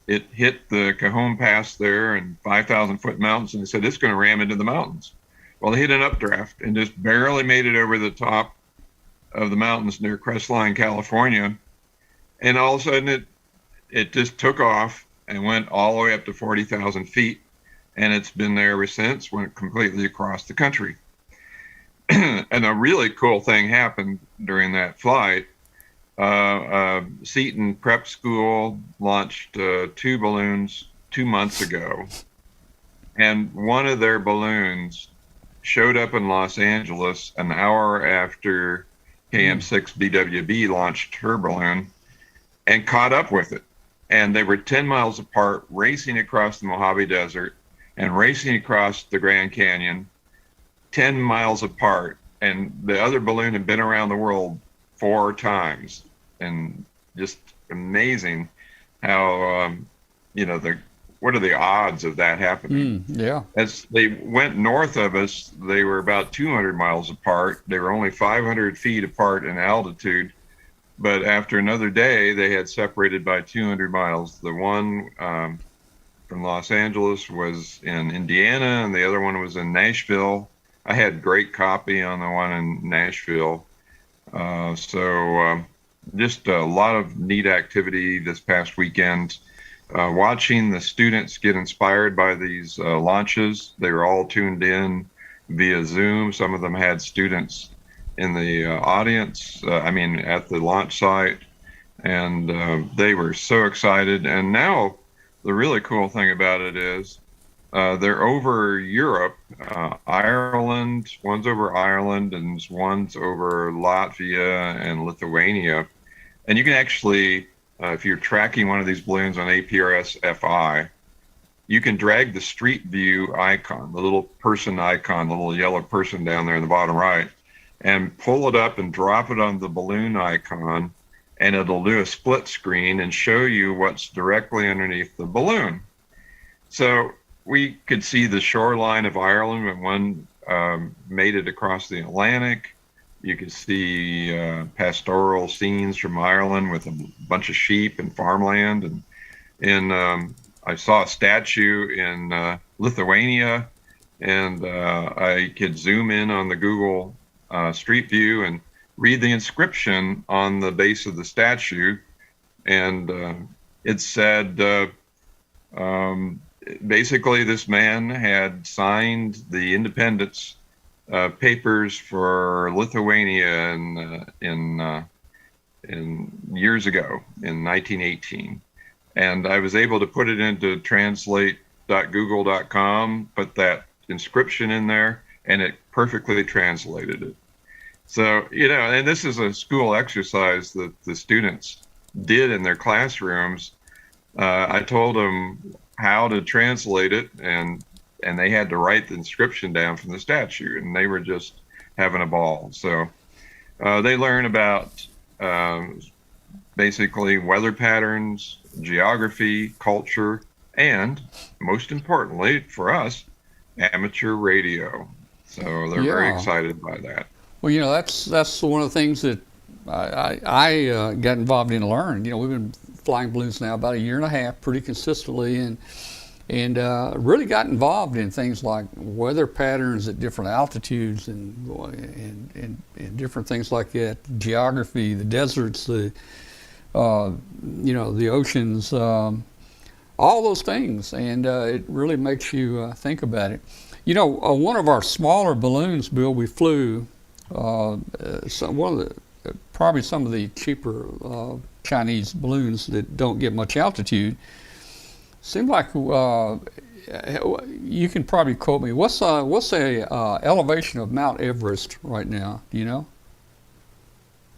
it hit the Cajon Pass there and 5,000 foot mountains, and it said it's going to ram into the mountains. Well, they hit an updraft and just barely made it over the top of the mountains near Crestline, California. And all of a sudden it just took off and went all the way up to 40,000 feet. And it's been there ever since, went completely across the country. And a really cool thing happened during that flight. Seton Prep School launched 2 balloons 2 months ago. And one of their balloons showed up in Los Angeles an hour after KM6BWB launched her balloon and caught up with it. And they were 10 miles apart, racing across the Mojave Desert and racing across the Grand Canyon, 10 miles apart. And the other balloon had been around the world 4 times. And just amazing how, what are the odds of that happening? Yeah. As they went north of us, they were about 200 miles apart. They were only 500 feet apart in altitude. But after another day, they had separated by 200 miles. The one from Los Angeles was in Indiana, and the other one was in Nashville. I had great copy on the one in Nashville. Just a lot of neat activity this past weekend. Watching the students get inspired by these launches. They were all tuned in via Zoom. Some of them had students in the audience, at the launch site, and they were so excited. And now the really cool thing about it is they're over Europe, Ireland, one's over Ireland and one's over Latvia and Lithuania. And you can actually, if you're tracking one of these balloons on APRS FI, you can drag the street view icon, the little person icon, the little yellow person down there in the bottom right, and pull it up and drop it on the balloon icon, and it'll do a split screen and show you what's directly underneath the balloon. So we could see the shoreline of Ireland when one made it across the Atlantic. You could see pastoral scenes from Ireland with a bunch of sheep and farmland. And I saw a statue in Lithuania, and I could zoom in on the Google Street View and read the inscription on the base of the statue. And it said, basically this man had signed the independence papers for Lithuania in years ago in 1918. And I was able to put it into translate.google.com, put that inscription in there, and it perfectly translated it. So, and this is a school exercise that the students did in their classrooms. I told them how to translate it, and they had to write the inscription down from the statue, and they were just having a ball. So they learn about basically weather patterns, geography, culture, and most importantly for us, amateur radio. So they're very excited by that. Well, that's one of the things that I got involved in and learned. We've been flying balloons now about a year and a half pretty consistently, and really got involved in things like weather patterns at different altitudes and different things like that, geography, the deserts, the oceans, all those things, and it really makes you think about it. One of our smaller balloons, Bill, we flew probably some of the cheaper Chinese balloons that don't get much altitude. Seemed like you can probably quote me. What's the elevation of Mount Everest right now? Do you know?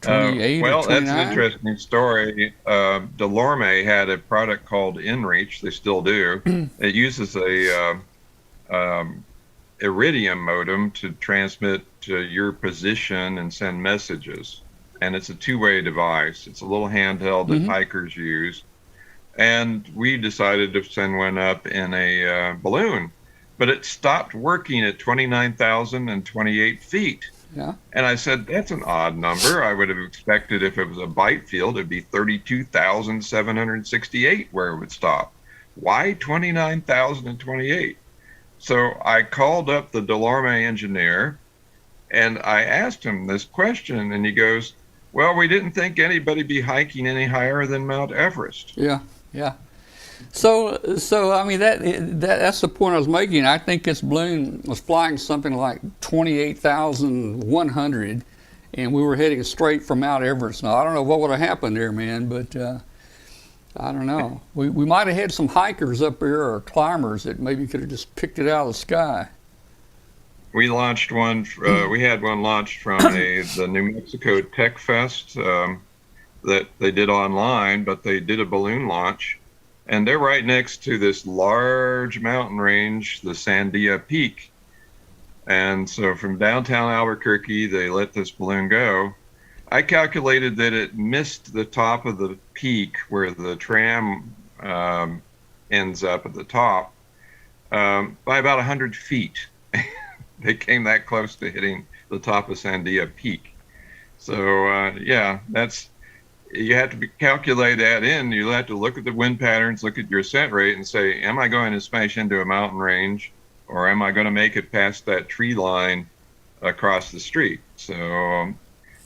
28 well, or 29? That's an interesting story. Delorme had a product called InReach. They still do. It uses a Iridium modem to transmit to your position and send messages. And it's a two-way device. It's a little handheld that hikers use. And we decided to send one up in a balloon, but it stopped working at 29,028 feet. Yeah. And I said, that's an odd number. I would have expected if it was a bite field, it'd be 32,768 where it would stop. Why 29,028? So I called up the Delorme engineer and I asked him this question, and he goes, well, we didn't think anybody be hiking any higher than Mount Everest. Yeah, yeah. So I mean that's the point I was making. I think this balloon was flying something like 28,100, and we were heading straight for Mount Everest. Now I don't know what would have happened there, man, but I don't know. We might have had some hikers up there or climbers that maybe could have just picked it out of the sky. We launched one. We had one launched from the New Mexico Tech Fest that they did online, but they did a balloon launch. And they're right next to this large mountain range, the Sandia Peak. And so from downtown Albuquerque, they let this balloon go. I calculated that it missed the top of the peak where the tram ends up at the top by about 100 feet. They came that close to hitting the top of Sandia Peak. So yeah, you have to calculate that in. You have to look at the wind patterns, look at your ascent rate, and say, am I going to smash into a mountain range, or am I going to make it past that tree line across the street? So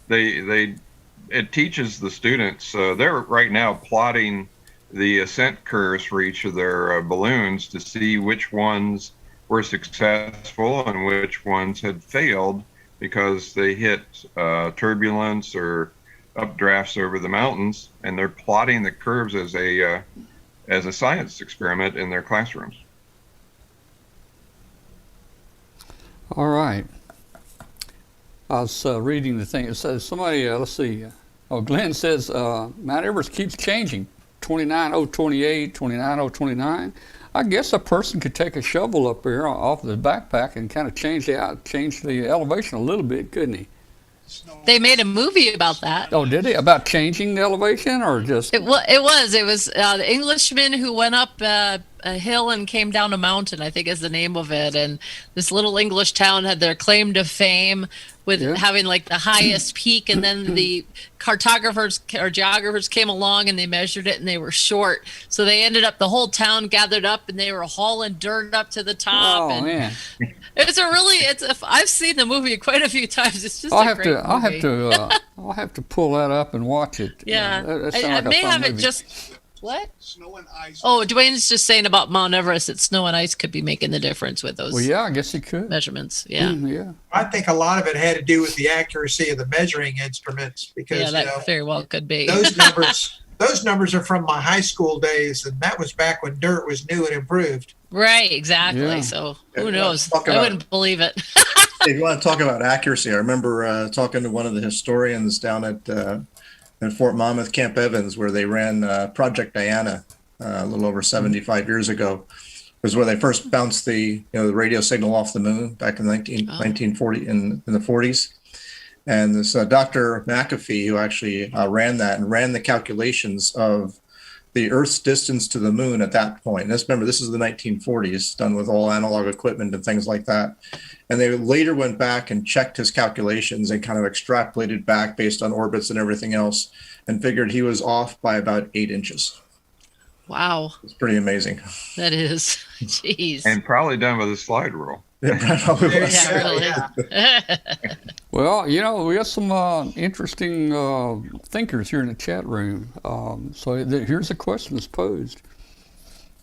it teaches the students. They're right now plotting the ascent curves for each of their balloons to see which ones were successful and which ones had failed because they hit turbulence or updrafts over the mountains, and they're plotting the curves as a science experiment in their classrooms. All right. I was reading the thing. It says somebody, let's see. Glenn says Mount Everest keeps changing. 29,028, 29,029. I guess a person could take a shovel up there off the backpack and kind of change the elevation a little bit, couldn't he? They made a movie about that. Oh, did they? About changing the elevation, or just? It was the Englishman who went up a hill and came down a mountain, I think is the name of it. And this little English town had their claim to fame with having like the highest peak, and then the cartographers or geographers came along and they measured it and they were short. So they ended up, the whole town gathered up and they were hauling dirt up to the top. Oh, man. I've seen the movie quite a few times. It's just I'll have to pull that up and watch it. Yeah. That I like a may fun have movie. it just, what? Snow and ice. Oh, Dwayne's just saying about Mount Everest that snow and ice could be making the difference with those Well, yeah, I guess it could. measurements. Yeah. Yeah. I think a lot of it had to do with the accuracy of the measuring instruments because Yeah, that very well could be. those numbers are from my high school days, and that was back when dirt was new and improved. Right, exactly. Yeah. So who knows? Talk I about- wouldn't believe it. If you want to talk about accuracy, I remember talking to one of the historians down at in Fort Monmouth, Camp Evans, where they ran Project Diana a little over 75 years ago. It was where they first bounced the radio signal off the moon back in 1940 in the 40s. And this Dr. McAfee, who actually ran that and ran the calculations of the Earth's distance to the moon at that point. And remember, this is the 1940s, done with all analog equipment and things like that. And they later went back and checked his calculations and kind of extrapolated back based on orbits and everything else, and figured he was off by about 8 inches. Wow. It's pretty amazing. That is. Jeez. And probably done with a slide rule. It probably was. Yeah, really. Well, we got some interesting thinkers here in the chat room. Here's a question that's posed.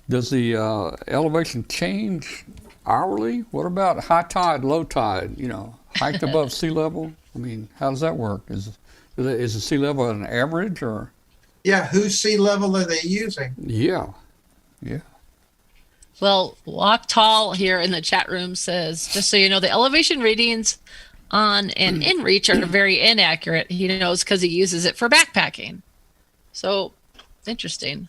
Does the elevation change hourly? What about high tide, low tide, height above sea level? I mean, how does that work? Is the sea level an average or? Yeah, whose sea level are they using? Yeah. Well, Walk Tall here in the chat room says, just so you know, the elevation readings on and in reach are very inaccurate. He knows because he uses it for backpacking. So, interesting.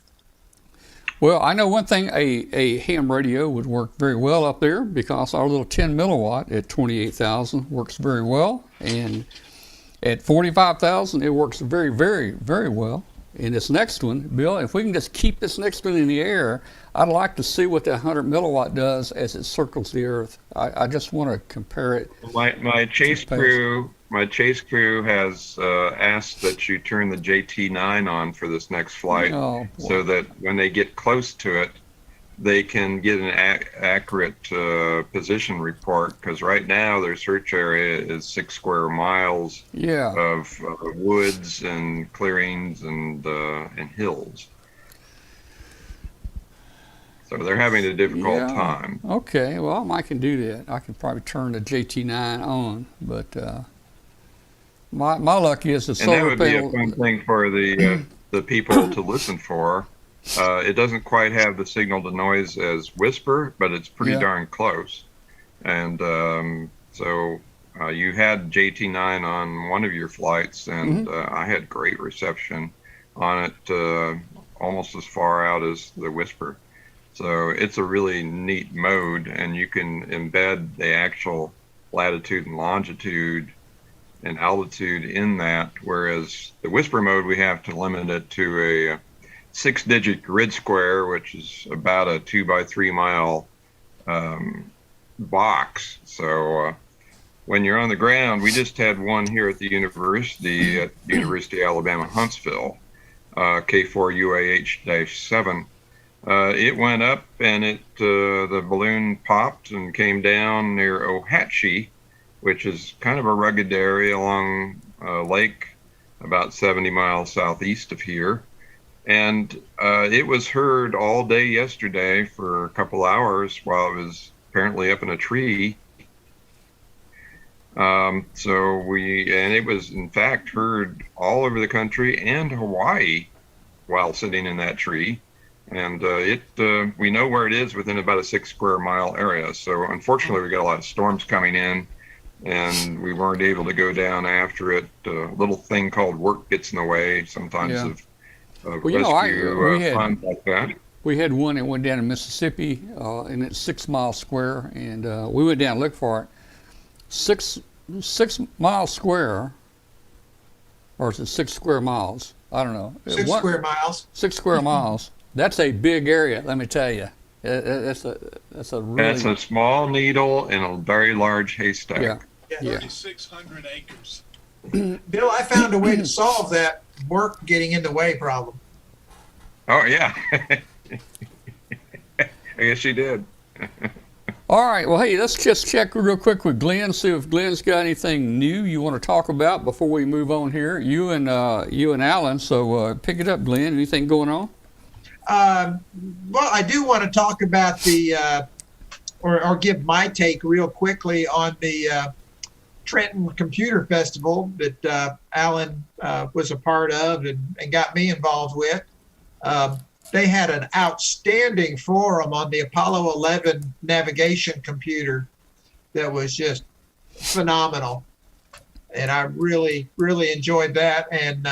Well, I know one thing, a ham radio would work very well up there because our little 10 milliwatt at 28,000 works very well. And at 45,000, it works very, very, very well. And this next one, Bill, if we can just keep this next one in the air, I'd like to see what that 100 milliwatt does as it circles the Earth. I just want to compare it. My chase crew has asked that you turn the JT9 on for this next flight, Oh, boy. so that when they get close to it, they can get an accurate position report, because right now their search area is 6 square miles Yeah. of woods and clearings and hills. So they're having a difficult Yeah. time. Okay. Well, I can do that. I can probably turn the JT9 on, but my luck is the And that solar would be a panel. fun thing for the people to listen for. It doesn't quite have the signal to noise as Whisper, but it's pretty Yeah. darn close. And so you had JT9 on one of your flights, and I had great reception on it, almost as far out as the Whisper. So it's a really neat mode, and you can embed the actual latitude and longitude and altitude in that, whereas the Whisper mode, we have to limit it to a 6-digit grid square, which is about a 2 by 3 mile box. So when you're on the ground, we just had one here at the University of Alabama, Huntsville, K4UAH-7. It went up, and the balloon popped and came down near Ohatchee, which is kind of a rugged area along a lake about 70 miles southeast of here. And it was heard all day yesterday for a couple hours while it was apparently up in a tree. And it was in fact heard all over the country and Hawaii while sitting in that tree. And we know where it is within about a 6 square mile area. So unfortunately, we got a lot of storms coming in, and we weren't able to go down after it. A little thing called work gets in the way sometimes Yeah. of Well, you know, rescue funds like that. We had one that went down in Mississippi, and it's 6 miles square, and we went down and looked for it. 6 miles square, or is it 6 square miles? I don't know. 6 square miles. 6 square miles. That's a big area, let me tell you. That's a really. That's a small needle in a very large haystack. Yeah. Yeah. 3,600 acres. Bill, I found a way to solve that work getting in the way problem. Oh yeah. I guess you did. All right. Well, hey, let's just check real quick with Glenn, see if Glenn's got anything new you want to talk about before we move on here. You and Alan. So pick it up, Glenn. Anything going on? Well, I do want to talk about or give my take real quickly on the Trenton Computer Festival that Alan was a part of and got me involved with. They had an outstanding forum on the Apollo 11 navigation computer that was just phenomenal. And I really, really enjoyed that, and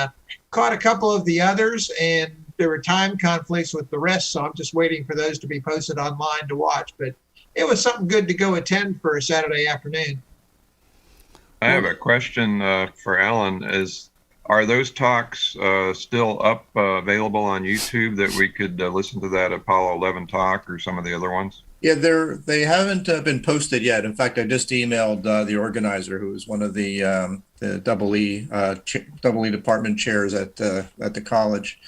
caught a couple of the others, and there were time conflicts with the rest, so I'm just waiting for those to be posted online to watch. But it was something good to go attend for a Saturday afternoon. I have a question for Alan. Are those talks still up, available on YouTube, that we could listen to that Apollo 11 talk or some of the other ones? Yeah, they haven't been posted yet. In fact, I just emailed the organizer, who is one of the double E department chairs at the college,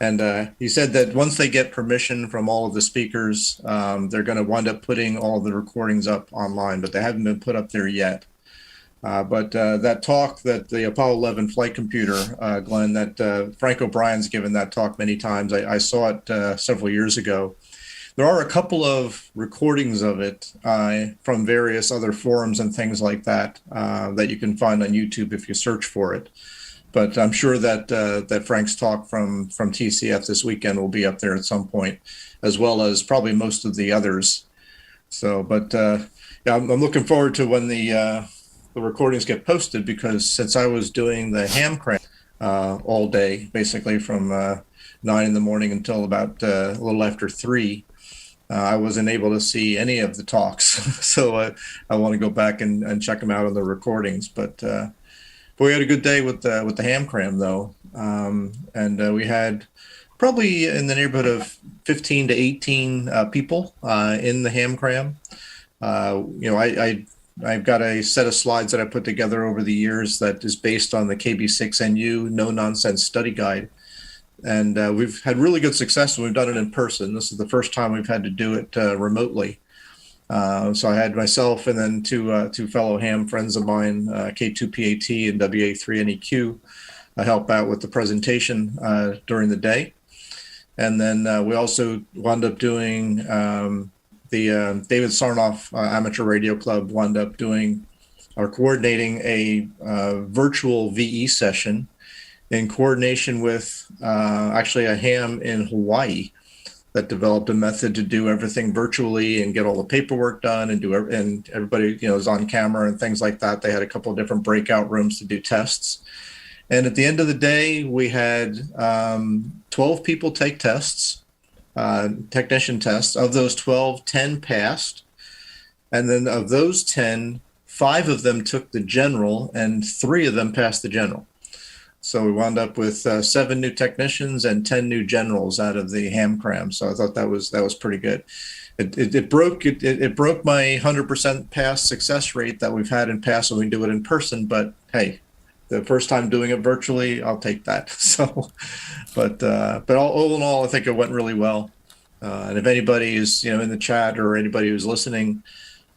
and he said that once they get permission from all of the speakers, they're going to wind up putting all the recordings up online, but they haven't been put up there yet. But that talk, that the Apollo 11 flight computer, Glenn, that Frank O'Brien's given that talk many times. I saw it several years ago. There are a couple of recordings of it from various other forums and things like that that you can find on YouTube if you search for it. But I'm sure that Frank's talk from TCF this weekend will be up there at some point, as well as probably most of the others. So, but yeah, I'm looking forward to when the recordings get posted, because since I was doing the ham cram all day, basically from 9 in the morning until about a little after 3, I wasn't able to see any of the talks. So I want to go back and check them out on the recordings. But we had a good day with the ham cram, though. And we had probably in the neighborhood of 15 to 18 people in the ham cram. I've got a set of slides that I put together over the years that is based on the KB6NU No Nonsense Study Guide And we've had really good success when we've done it in person. This is the first time we've had to do it remotely. So I had myself and then two fellow ham friends of mine, K2PAT and WA3NEQ, help out with the presentation during the day. And then we also wound up doing the David Sarnoff Amateur Radio Club wound up doing or coordinating a virtual VE session in coordination with actually a ham in Hawaii that developed a method to do everything virtually and get all the paperwork done and and everybody is on camera and things like that. They had a couple of different breakout rooms to do tests. And at the end of the day, we had 12 people take tests, technician tests. Of those 12, 10 passed. And then of those 10, 5 of them took the general and 3 of them passed the general. So we wound up with 7 new technicians and 10 new generals out of the ham cram. So I thought that was pretty good. It broke my 100% pass success rate that we've had in past when we do it in person. But hey, the first time doing it virtually, I'll take that. So, but all in all, I think it went really well. And if anybody is in the chat or anybody who's listening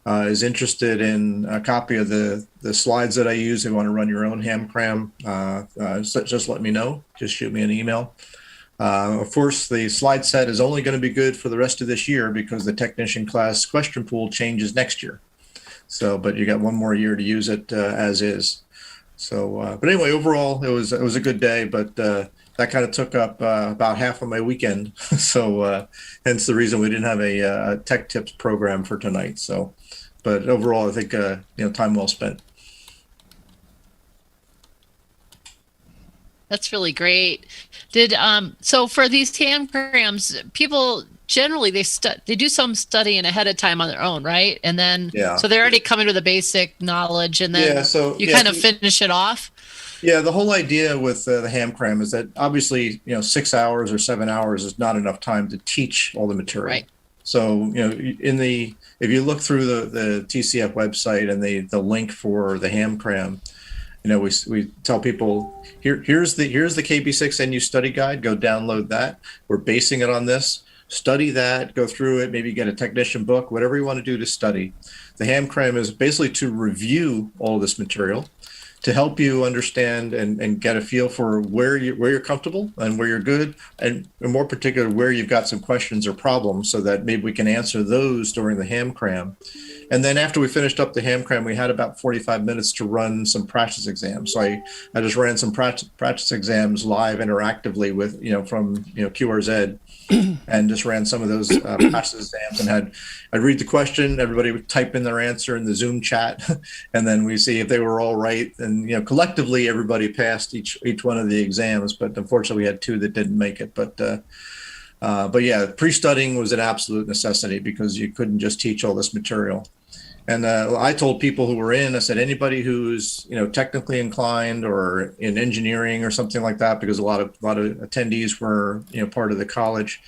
is interested in a copy of the slides that I use, they want to run your own ham cram, so just let me know. Just shoot me an email. Of course, the slide set is only going to be good for the rest of this year because the technician class question pool changes next year. So, but you got one more year to use it as is. So, but anyway, overall, it was a good day, but that kind of took up about half of my weekend. So, hence the reason we didn't have a tech tips program for tonight. So, but overall, I think time well spent. That's really great. Did so for these ham crams, people generally they do some studying ahead of time on their own, right? And then so they're already coming with the basic knowledge, and then you kind of finish it off. Yeah, the whole idea with the ham cram is that obviously 6 hours or 7 hours is not enough time to teach all the material. Right. So if you look through the TCF website and the link for the ham cram, we tell people here's the KB6 NU study guide. Go download that. We're basing it on this. Study that. Go through it. Maybe get a technician book. Whatever you want to do to study. The ham cram is basically to review all this material, to help you understand and get a feel for where you're comfortable and where you're good, and in more particular, where you've got some questions or problems so that maybe we can answer those during the ham cram. And then after we finished up the ham cram, we had about 45 minutes to run some practice exams. So I just ran some practice exams live interactively with, from, QRZ, and just ran some of those practice exams and I'd read the question, everybody would type in their answer in the Zoom chat, and then we see if they were all right. And, collectively, everybody passed each one of the exams, but unfortunately we had 2 that didn't make it. But yeah, pre-studying was an absolute necessity because you couldn't just teach all this material. And I told people who were I said, anybody who's, technically inclined or in engineering or something like that, because a lot of attendees were, part of the college.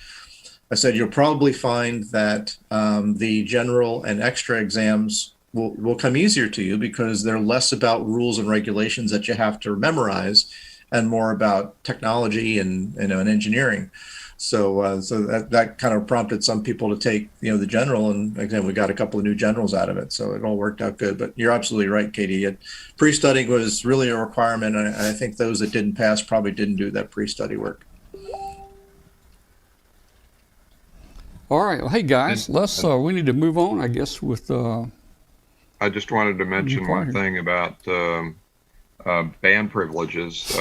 I said, you'll probably find that the general and extra exams will come easier to you because they're less about rules and regulations that you have to memorize and more about technology and engineering. So that kind of prompted some people to take, the general, and again, we got a couple of new generals out of it. So it all worked out good. But you're absolutely right, Katie. Pre-studying was really a requirement, and I think those that didn't pass probably didn't do that pre-study work. All right. Well, hey guys, we need to move on, I guess, with. I just wanted to mention one thing about band privileges.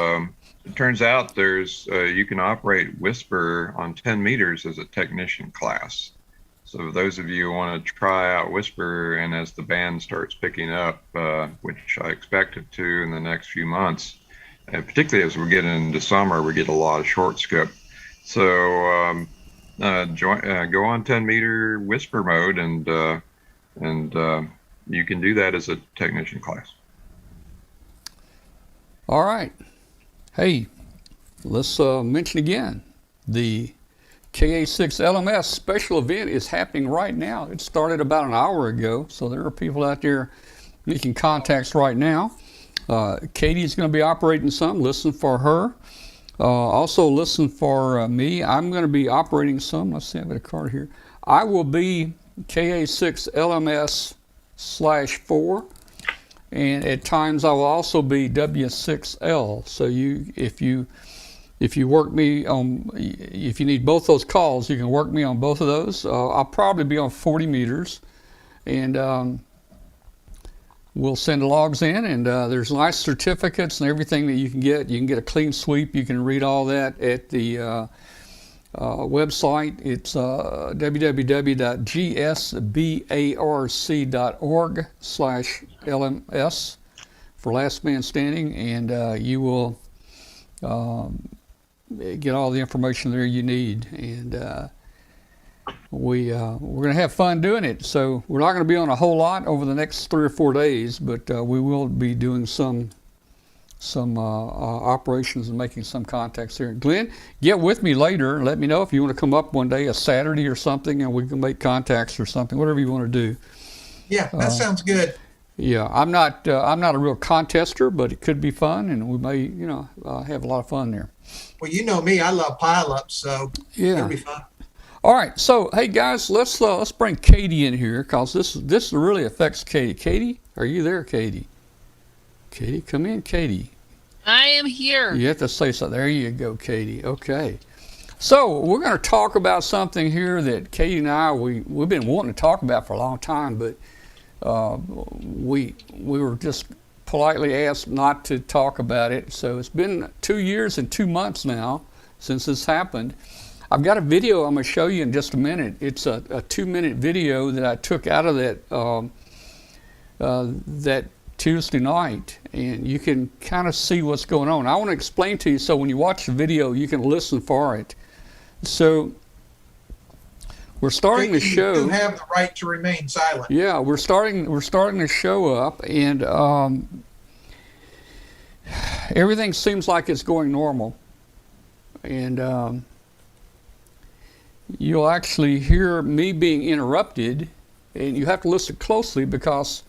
It turns out you can operate Whisper on 10 meters as a technician class. So those of you who want to try out Whisper, and as the band starts picking up, which I expect it to in the next few months, and particularly as we get into summer, we get a lot of short skip. So go on 10 meter Whisper mode, and you can do that as a technician class. All right. Hey, let's mention again, the KA6 LMS special event is happening right now. It started about an hour ago, so there are people out there making contacts right now. Katie's going to be operating some. Listen for her. Also listen for me. I'm going to be operating some. Let's see, I've got a card here. I will be KA6LMS/4, and at times I will also be W6L. So if you work me on, if you need both those calls, you can work me on both of those. I'll probably be on 40 meters, and we'll send logs in, and there's nice certificates and everything that you can get. You can get a clean sweep. You can read all that at the website. It's www.gsbarc.org/LMS for Last Man Standing, and you will get all the information there you need. And we're going to have fun doing it. So we're not going to be on a whole lot over the next 3 or 4 days, but we will be doing some operations and making some contacts here. Glenn, get with me later and let me know if you want to come up one day, a Saturday or something, and we can make contacts or something, whatever you want to do. Yeah, that sounds good. Yeah, I'm not a real contester, but it could be fun, and we may, have a lot of fun there. Well, you know me, I love pileups, so Yeah. it'll be fun. All right, so hey guys, let's bring Katie in here, because this really affects Katie. Katie, are you there, Katie? Katie, come in, Katie. I am here. You have to say so. There you go, Katie. Okay. So we're going to talk about something here that Katie and I we've been wanting to talk about for a long time, but we were just politely asked not to talk about it. So it's been 2 years and 2 months now since this happened. I've got a video I'm going to show you in just a minute. It's a 2-minute video that I took out of that Tuesday night, and you can kind of see what's going on. I want to explain to you so when you watch the video you can listen for it. So we're starting the show. You do have the right to remain silent. Yeah, we're starting the show up, and everything seems like it's going normal, and you'll actually hear me being interrupted, and you have to listen closely because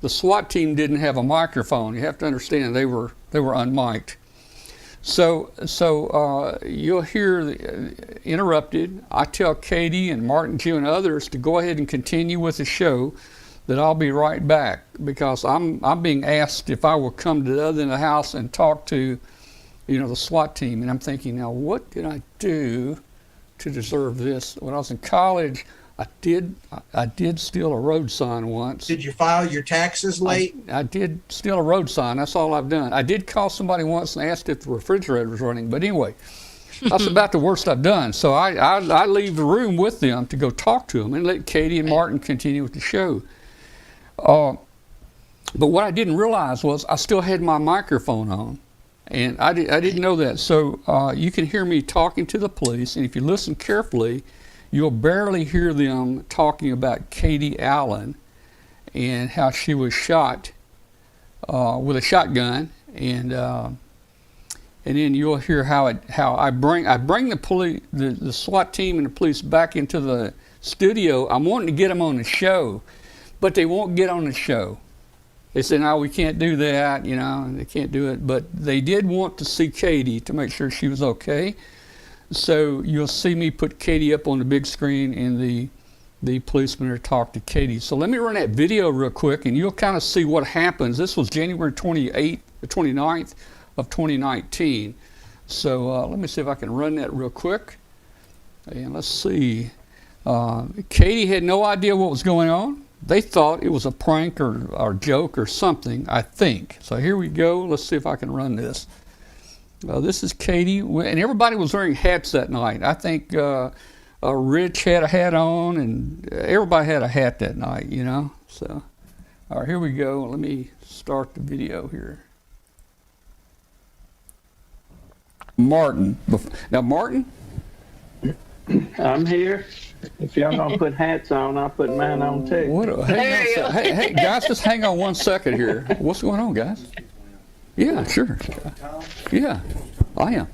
the SWAT team didn't have a microphone. You have to understand they were unmiked. So you'll hear interrupted. I tell Katie and Martin, Jew, and others to go ahead and continue with the show, that I'll be right back, because I'm being asked if I will come to the other end of the house and talk to, the SWAT team. And I'm thinking, now what did I do to deserve this? When I was in college, I did steal a road sign once. Did you file your taxes late? I did steal a road sign. That's all I've done. I did call somebody once and asked if the refrigerator was running. But anyway, that's about the worst I've done. So I leave the room with them to go talk to them and let Katie and Martin continue with the show. But what I didn't realize was I still had my microphone on. And I didn't know that. So you can hear me talking to the police. And if you listen carefully, you'll barely hear them talking about Katie Allen and how she was shot with a shotgun, and then you'll hear how I bring the police, the SWAT team and the police back into the studio. I'm wanting to get them on the show, but they won't get on the show. They say, no, we can't do that, and they can't do it. But they did want to see Katie to make sure she was okay. So you'll see me put Katie up on the big screen, and the policemen are talking to Katie. So let me run that video real quick, and you'll kind of see what happens. This was January 29th of 2019. So let me see if I can run that real quick. And let's see. Katie had no idea what was going on. They thought it was a prank or joke or something, I think. So here we go. Let's see if I can run this. This is Katie, and everybody was wearing hats that night. I think Rich had a hat on, and everybody had a hat that night, So, all right, here we go. Let me start the video here. Martin. Now, Martin? I'm here. If y'all gonna put hats on, I'll put mine on too. Hey, guys, just hang on 1 second here. What's going on, guys? Yeah, sure. Yeah, I am.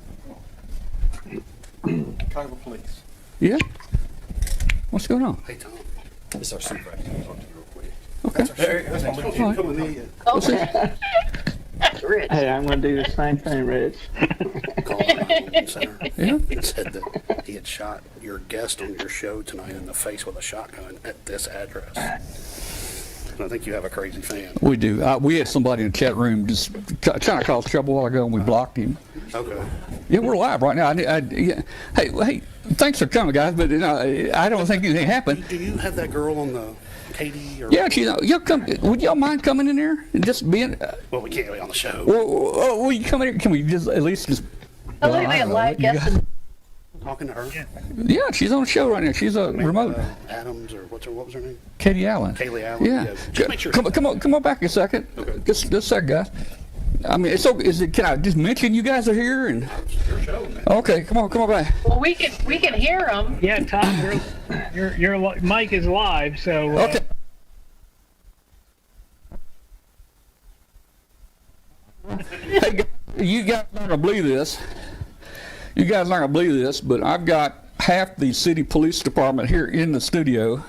Chicago Police. Yeah? What's going on? Hey, Tom. This is our supervisor. I'll talk to you real quick. Okay. That's my little All right. filling in. What's this? Rich. Hey, I'm going to do the same thing, Rich. Called the 911 center Yeah. and said that he had shot your guest on your show tonight in the face with a shotgun at this address. And I think you have a crazy fan. We do. We had somebody in the chat room just trying to cause trouble a while ago, and we blocked him. Okay. Yeah, we're live right now. Yeah. Hey, thanks for coming, guys. But I don't think anything happened. Do you have that girl on the Katie? Or Yeah, y'all come. Would y'all mind coming in there and just being? Well, we can't be on the show. Will you come in here? Can we just at least just? Oh, look at that live guest. Talking to her. Yeah, she's on the show right now. She's a remote. Adams or what was her name? Katie Allen. Kaylee Allen. Yeah. Just make sure. Come on back a second. Okay. Just a second, guys. I mean, it's okay. Can I just mention you guys are here and? Your show, man. Okay, come on back. Well, we can hear them. Yeah, Tom, your mic is live, so. Okay. Hey, guys, you guys aren't gonna believe this. You guys aren't gonna believe this, but I've got half the city police department here in the studio.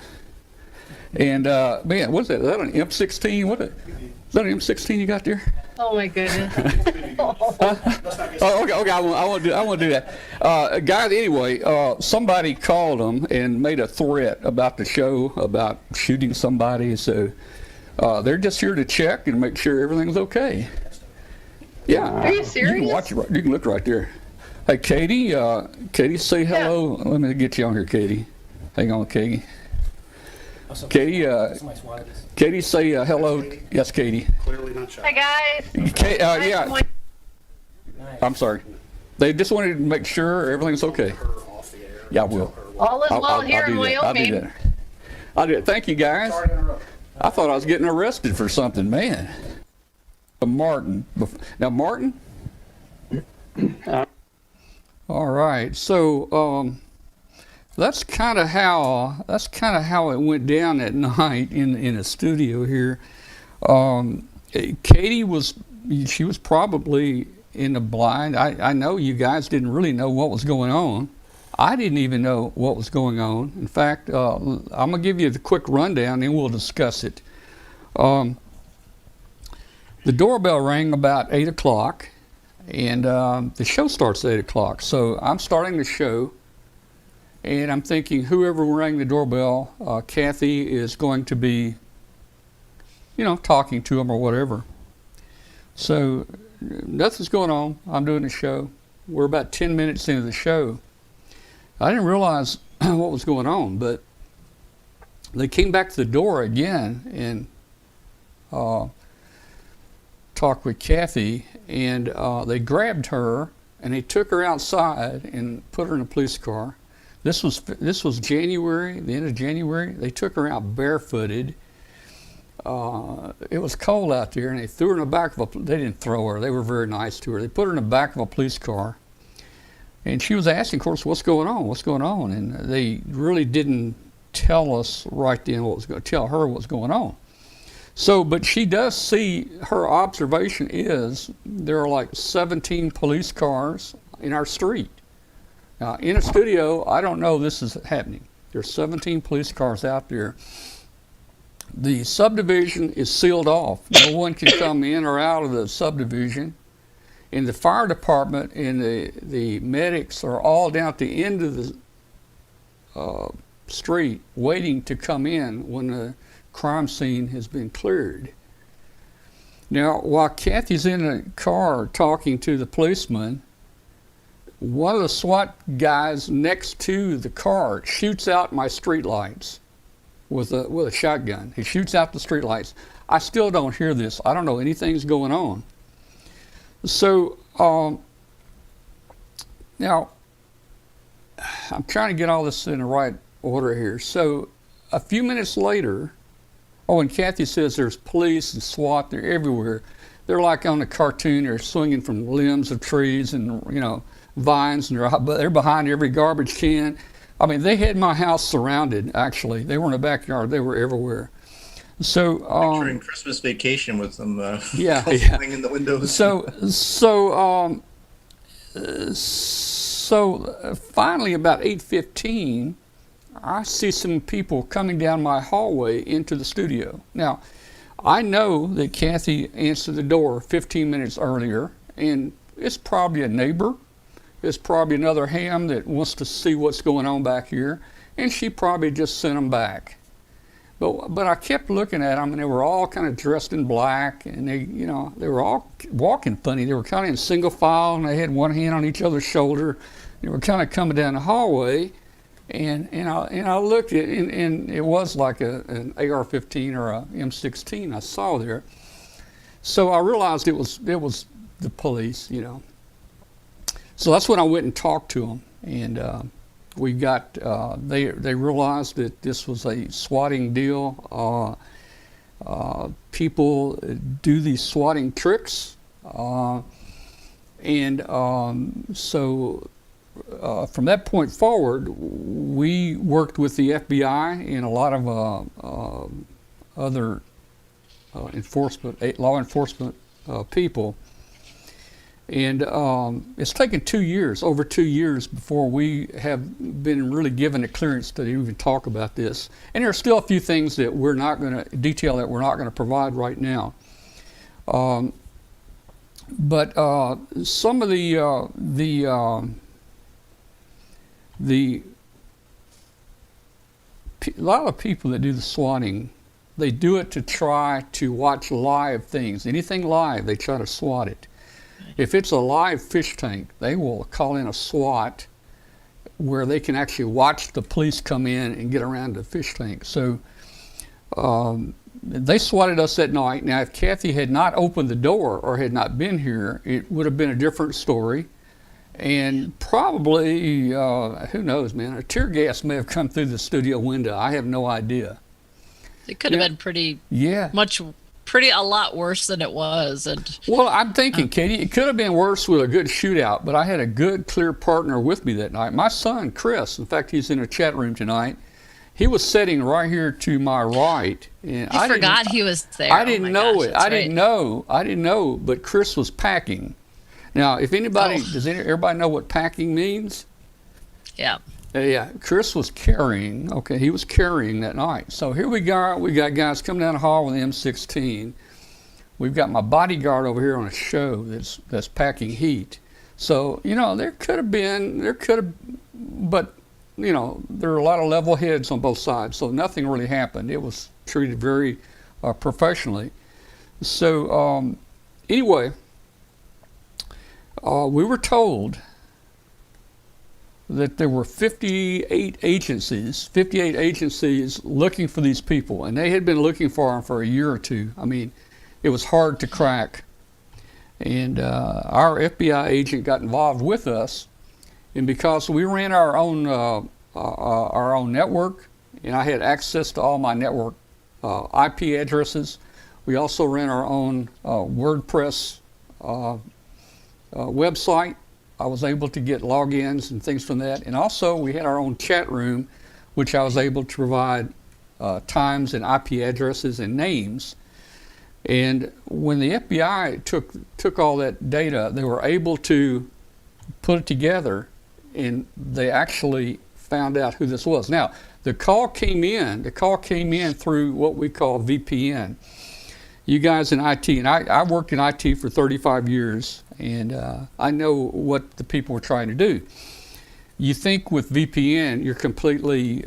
And man, what's that? Is that an M16? Is that an M16 you got there? Oh my goodness. Oh, okay. I won't do that. Guys, anyway, somebody called them and made a threat about the show, about shooting somebody. So they're just here to check and make sure everything's okay. Yeah. Are you serious? You can watch it. You can look right there. Hey, Katie. Katie, say hello. Yeah. Let me get you on here, Katie. Hang on, Katie. Katie, Katie, say hello. Yes, Katie. Clearly not shot. Hi guys. Yeah. I'm sorry. They just wanted to make sure everything's okay. Yeah, I will. All is well here in Wyoming. I'll do that. Thank you, guys. I thought I was getting arrested for something, man. Martin. Now, Martin? All right. So, that's kind of how it went down that night in the studio here. Katie was probably in the blind. I know you guys didn't really know what was going on. I didn't even know what was going on. In fact, I'm gonna give you the quick rundown, and we'll discuss it. The doorbell rang about 8 o'clock, and the show starts at 8 o'clock. So I'm starting the show. And I'm thinking whoever rang the doorbell, Kathy is going to be, talking to him or whatever. So nothing's going on. I'm doing the show. We're about 10 minutes into the show. I didn't realize what was going on, but they came back to the door again and talked with Kathy, and they grabbed her and they took her outside and put her in a police car. This was January, the end of January. They took her out barefooted. It was cold out there, and they threw her in the back of they didn't throw her. They were very nice to her. They put her in the back of a police car, and she was asking, of course, what's going on? And they really didn't tell us right then tell her what's going on. So, but she does see, her observation is there are like 17 police cars in our street. Now, in a studio, I don't know this is happening. There's 17 police cars out there. The subdivision is sealed off. No one can come in or out of the subdivision. And the fire department and the medics are all down at the end of the street waiting to come in when the crime scene has been cleared. Now, while Kathy's in the car talking to the policeman, one of the SWAT guys next to the car shoots out my street lights with a shotgun. He shoots out the street lights. I still don't hear this. I don't know anything's going on. So now I'm trying to get all this in the right order here. So a few minutes later, and Kathy says there's police and SWAT. They're everywhere. They're like on a cartoon. They're swinging from limbs of trees and vines, and they're behind every garbage can. I mean, they had my house surrounded, actually. They were in the backyard. They were everywhere. So during Christmas vacation with them swinging the windows. So finally, about 8:15, I see some people coming down my hallway into the studio. Now, I know that Kathy answered the door 15 minutes earlier, and it's probably a neighbor. It's probably another ham that wants to see what's going on back here, and she probably just sent them back. But I kept looking at them, and they were all kind of dressed in black, and they were all walking funny. They were kind of in single file, and they had one hand on each other's shoulder. They were kind of coming down the hallway, and I looked at it, and it was like an AR-15 or a M16 I saw there. So I realized it was the police, So that's when I went and talked to them, and we got they realized that this was a swatting deal. People do these swatting tricks, and so from that point forward, we worked with the FBI and a lot of other law enforcement people. And it's taken over 2 years before we have been really given a clearance to even talk about this. And there are still a few things that we're not going to detail, that we're not going to provide right now. But some of a lot of people that do the swatting, they do it to try to watch live things. Anything live, they try to swat it. If it's a live fish tank, they will call in a SWAT where they can actually watch the police come in and get around the fish tank. So they swatted us that night. Now, if Kathy had not opened the door or had not been here, it would have been a different story. And probably, who knows, man, a tear gas may have come through the studio window. I have no idea. It could have been a lot worse than it was. And well, I'm thinking, Katie, it could have been worse with a good shootout, but I had a good, clear partner with me that night. My son, Chris, in fact, he's in a chat room tonight. He was sitting right here to my right. And I forgot he was there. I didn't know it. I didn't know, but Chris was packing. Now, if anybody, does everybody know what packing means? Yeah. Yeah, Chris was carrying, he was carrying that night. So here we got guys coming down the hall with the M16. We've got my bodyguard over here on a show that's packing heat. So, there could have, but, there are a lot of level heads on both sides, so nothing really happened. It was treated very professionally. So, anyway, we were told that there were 58 agencies looking for these people, and they had been looking for them for a year or two. I mean, it was hard to crack. And our FBI agent got involved with us, and because we ran our own network, and I had access to all my network IP addresses, we also ran our own WordPress website. I was able to get logins and things from that. And also we had our own chat room, which I was able to provide times and IP addresses and names. And when the FBI took all that data, they were able to put it together, and they actually found out who this was. Now, the call came in through what we call VPN. You guys in IT, and I worked in IT for 35 years, and I know what the people were trying to do. You think with VPN, you're completely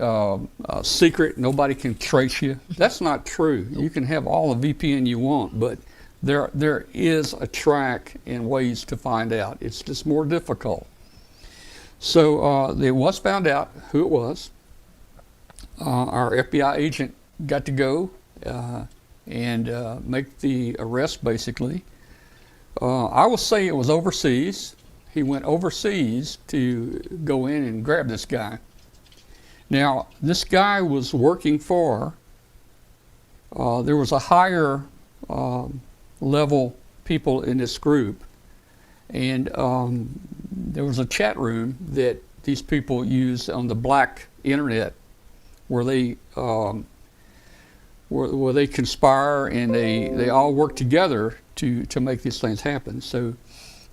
secret, nobody can trace you. That's not true. You can have all the VPN you want, but there is a track and ways to find out. It's just more difficult. So it was found out who it was. Our FBI agent got to go and make the arrest, basically. I will say it was overseas. He went overseas to go in and grab this guy. Now, this guy was working for, there was a higher level people in this group, and there was a chat room that these people use on the black internet where they where they conspire and they all work together to make these things happen. So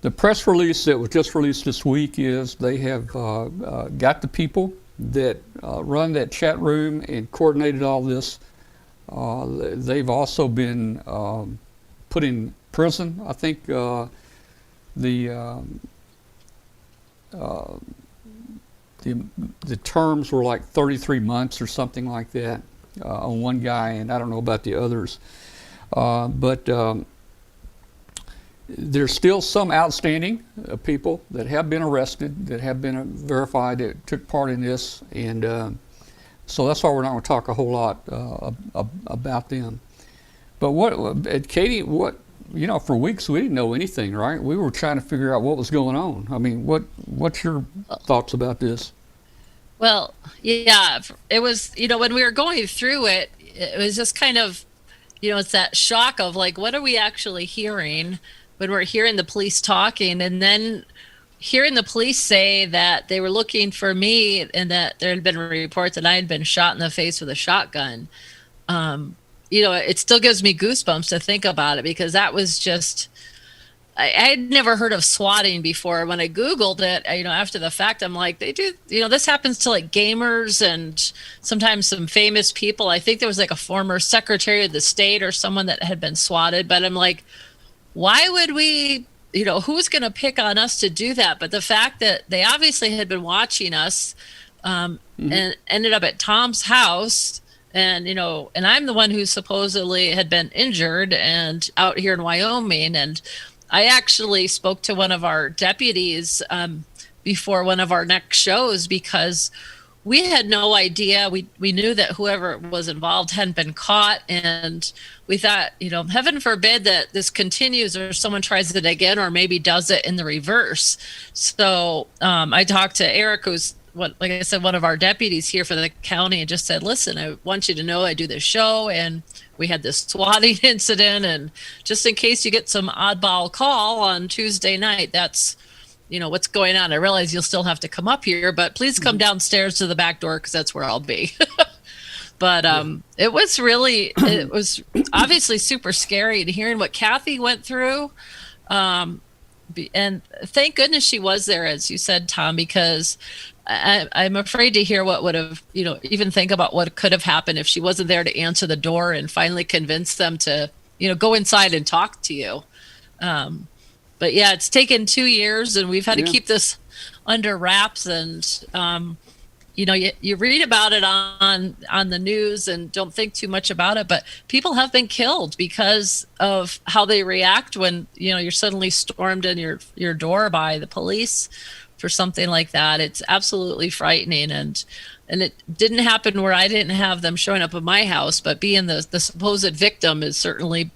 the press release that was just released this week is they have got the people that run that chat room and coordinated all this They've also been put in prison. I think the terms were like 33 months or something like that on one guy, and I don't know about the others. But there's still some outstanding people that have been arrested, that have been verified that took part in this, and so that's why we're not going to talk a whole lot about them. But Katie, for weeks we didn't know anything, right? We were trying to figure out what was going on. I mean, what's your thoughts about this? Well, yeah, it was, when we were going through it, it was just kind of, it's that shock of like, what are we actually hearing when we're hearing the police talking, and then hearing the police say that they were looking for me and that there had been a report that I had been shot in the face with a shotgun. It still gives me goosebumps to think about it, because that was just, I had never heard of swatting before. When I Googled it, after the fact, I'm like, they do, this happens to like gamers and sometimes some famous people. I think there was like a former secretary of the state or someone that had been swatted, but I'm like, why would we, who's going to pick on us to do that? But the fact that they obviously had been watching us and ended up at Tom's house, and I'm the one who supposedly had been injured and out here in Wyoming. And I actually spoke to one of our deputies before one of our next shows, because we had no idea. We knew that whoever was involved hadn't been caught, and we thought, heaven forbid that this continues or someone tries it again, or maybe does it in the reverse. So I talked to Eric, who's, like I said, one of our deputies here for the county, and just said, listen, I want you to know I do this show, and we had this swatting incident, and just in case you get some oddball call on Tuesday night, that's what's going on. I realize you'll still have to come up here, but please come downstairs to the back door, because that's where I'll be. But it was obviously super scary, and hearing what Kathy went through. And thank goodness she was there, as you said, Tom, because I'm afraid to hear what would have, even think about what could have happened if she wasn't there to answer the door and finally convince them to, go inside and talk to you. But yeah, it's taken 2 years, and we've had to keep this under wraps. And, you read about it on the news and don't think too much about it, but people have been killed because of how they react when, you're suddenly stormed in your door by the police for something like that. It's absolutely frightening. And it didn't happen where I didn't have them showing up at my house, but being the supposed victim is certainly,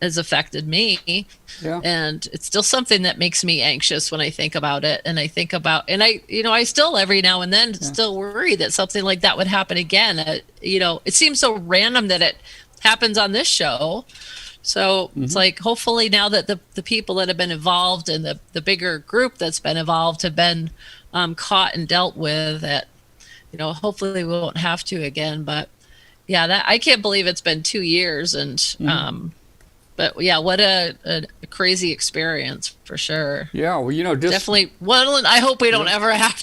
has affected me. Yeah. And it's still something that makes me anxious when I think about it. And I think about, and I still every now and then still worry that something like that would happen again. It seems so random that it happens on this show. So it's like, hopefully now that the people that have been involved and the bigger group that's been involved have been caught and dealt with, that, hopefully we won't have to again. But yeah, that I can't believe it's been 2 years. And, but yeah, what a crazy experience for sure. Yeah, well, definitely. Well, I hope we don't ever have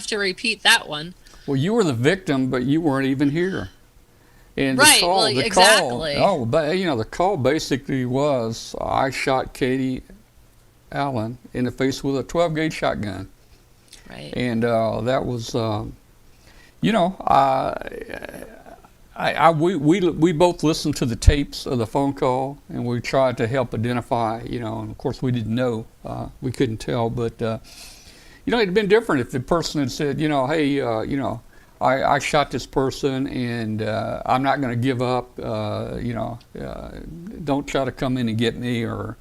to repeat that one. Well, you were the victim, but you weren't even here. And right. Exactly. The call basically was, I shot Katie Allen in the face with a 12-gauge shotgun. Right. And that was, we both listened to the tapes of the phone call, and we tried to help identify, and of course we didn't know, we couldn't tell, but it'd been different if the person had said, hey, I shot this person, and I'm not going to give up, don't try to come in and get me, or,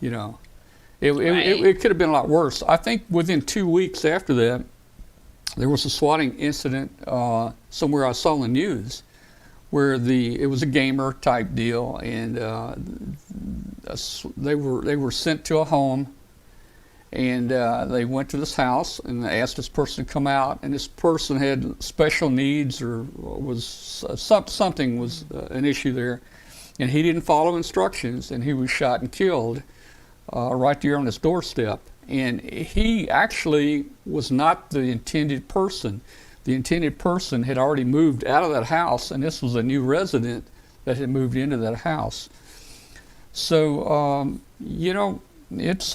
it could have been a lot worse. I think within 2 weeks after that, there was a swatting incident somewhere I saw in the news, where it was a gamer type deal, and they were sent to a home, and they went to this house and they asked this person to come out, and this person had special needs, or was something was an issue there, and he didn't follow instructions, and he was shot and killed right there on his doorstep. And he actually was not the intended person. the intended person had already moved out of that house, and this was a new resident that had moved into that house. So, it's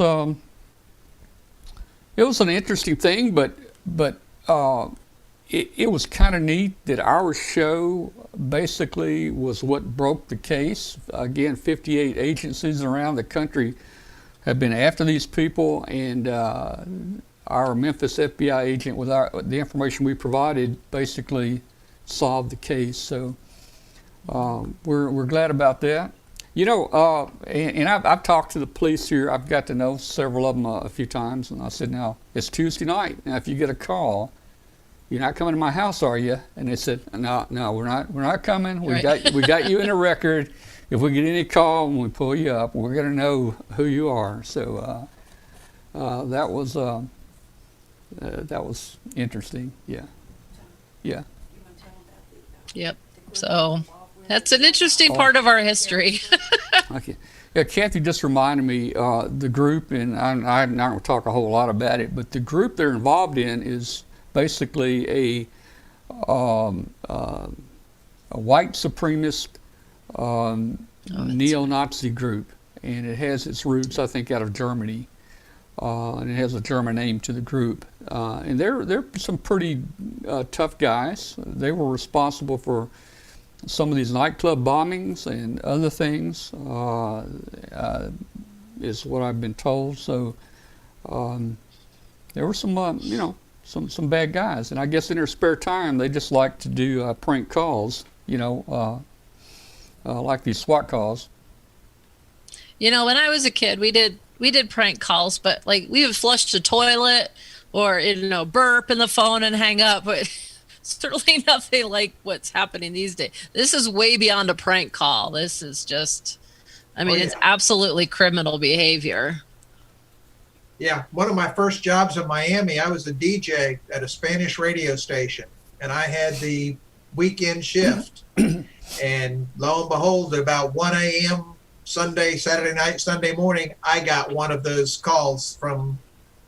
it was an interesting thing, but it was kind of neat that our show basically was what broke the case. Again, 58 agencies around the country have been after these people, and our Memphis FBI agent, with the information we provided, basically solved the case. So we're glad about that. And I've talked to the police here. I've got to know several of them a few times, and I said, now, it's Tuesday night. Now, if you get a call, you're not coming to my house, are you? And they said, no, we're not coming. We got you in a record. If we get any call and we pull you up, we're going to know who you are. So that was interesting. Yeah. Yep. So that's an interesting part of our history. Okay. Yeah, Kathy just reminded me, the group, and I'm not going to talk a whole lot about it, but the group they're involved in is basically a white supremacist neo-Nazi group, and it has its roots, I think, out of Germany, and it has a German name to the group. And they're some pretty tough guys. They were responsible for some of these nightclub bombings and other things, is what I've been told. So there were some, some bad guys, and I guess in their spare time they just like to do prank calls, like these SWAT calls. When I was a kid, we did prank calls, but like we would flush the toilet or burp in the phone and hang up, but certainly nothing like what's happening these days. This is way beyond a prank call. This is just, it's absolutely criminal behavior. Yeah, one of my first jobs in Miami, I was a DJ at a Spanish radio station, and I had the weekend shift. And lo and behold, at about 1 a.m. Saturday night, Sunday morning, I got one of those calls from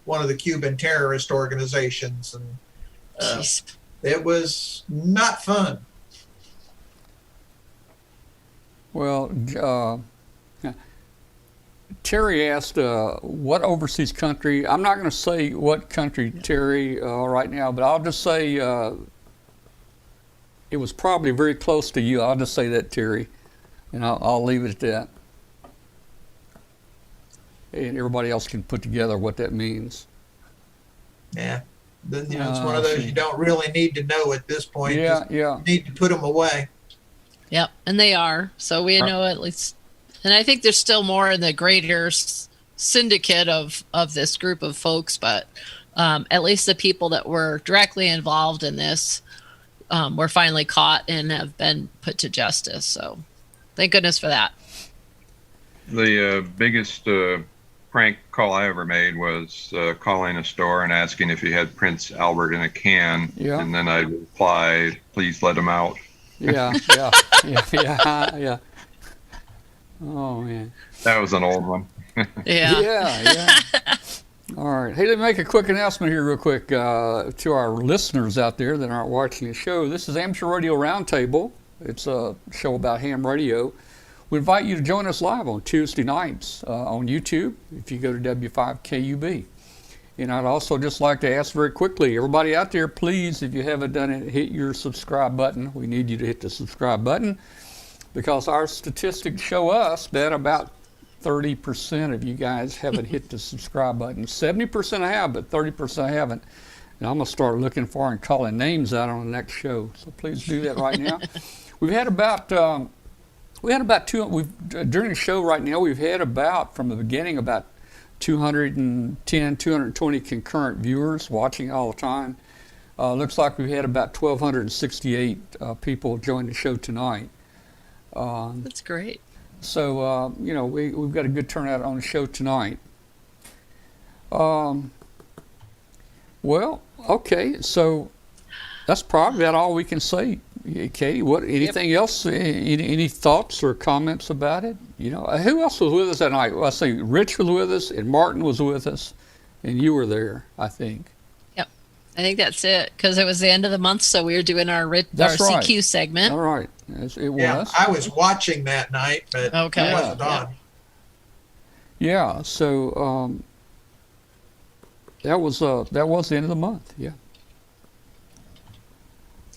one of the Cuban terrorist organizations, and it was not fun. Well, Terry asked, what overseas country? I'm not going to say what country, Terry, right now, but I'll just say it was probably very close to you. I'll just say that, Terry, and I'll leave it at that. And everybody else can put together what that means. Yeah. Then, it's one of those you don't really need to know at this point. Yeah. You need to put them away. Yep, and they are. So we know at least. And I think there's still more in the greater syndicate of this group of folks, but at least the people that were directly involved in this were finally caught and have been put to justice. So thank goodness for that. The biggest prank call I ever made was calling a store and asking if he had Prince Albert in a can. Yeah. And then I replied, please let him out. Yeah. Oh, man. That was an old one. Yeah. All right. Hey, let me make a quick announcement here real quick to our listeners out there that aren't watching the show. This is Amateur Radio Roundtable. It's a show about ham radio. We invite you to join us live on Tuesday nights on YouTube if you go to W5KUB. And I'd also just like to ask very quickly, everybody out there, please, if you haven't done it, hit your subscribe button. We need you to hit the subscribe button because our statistics show us that about 30% of you guys haven't hit the subscribe button. 70% have, but 30% haven't. And I'm going to start looking for and calling names out on the next show. So please do that right now. We've had about during the show right now, we've had about, from the beginning, about 210, 220 concurrent viewers watching all the time. Looks like we've had about 1,268 people join the show tonight. That's great. So, we've got a good turnout on the show tonight. Well, okay, so that's probably about all we can say. Katie, anything else? Any thoughts or comments about it? Who else was with us that night? Well, I say Rich was with us, and Martin was with us, and you were there, I think. Yep. I think that's it, because it was the end of the month, so we were doing our That's right. CQ segment. All right. Yes, it was. Yeah, I was watching that night, but Okay. I wasn't Yeah. on. Yeah. So that was the end of the month. Yeah.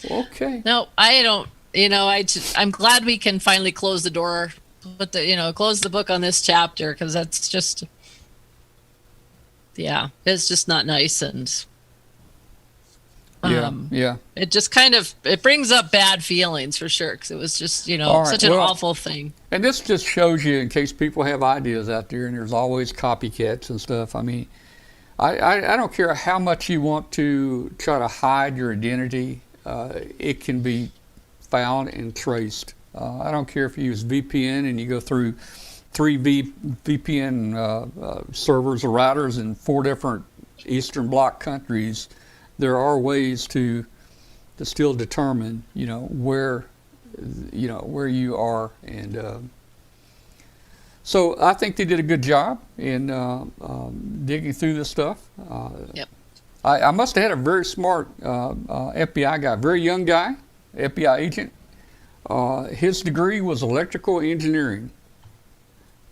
Okay. No, I don't. I'm glad we can finally close the door, close the book on this chapter, because that's just, yeah, it's just not nice, and Yeah. it just it brings up bad feelings for sure, because it was just All right, such an well, awful thing. And this just shows you, in case people have ideas out there, and there's always copycats and stuff. I mean, I don't care how much you want to try to hide your identity. It can be found and traced. I don't care if you use VPN and you go through 3 VPN servers or routers in 4 different Eastern Bloc countries. There are ways to still determine, where you are, and so I think they did a good job in digging through this stuff. Yep. I must have had a very smart FBI guy, very young guy, FBI agent. His degree was electrical engineering,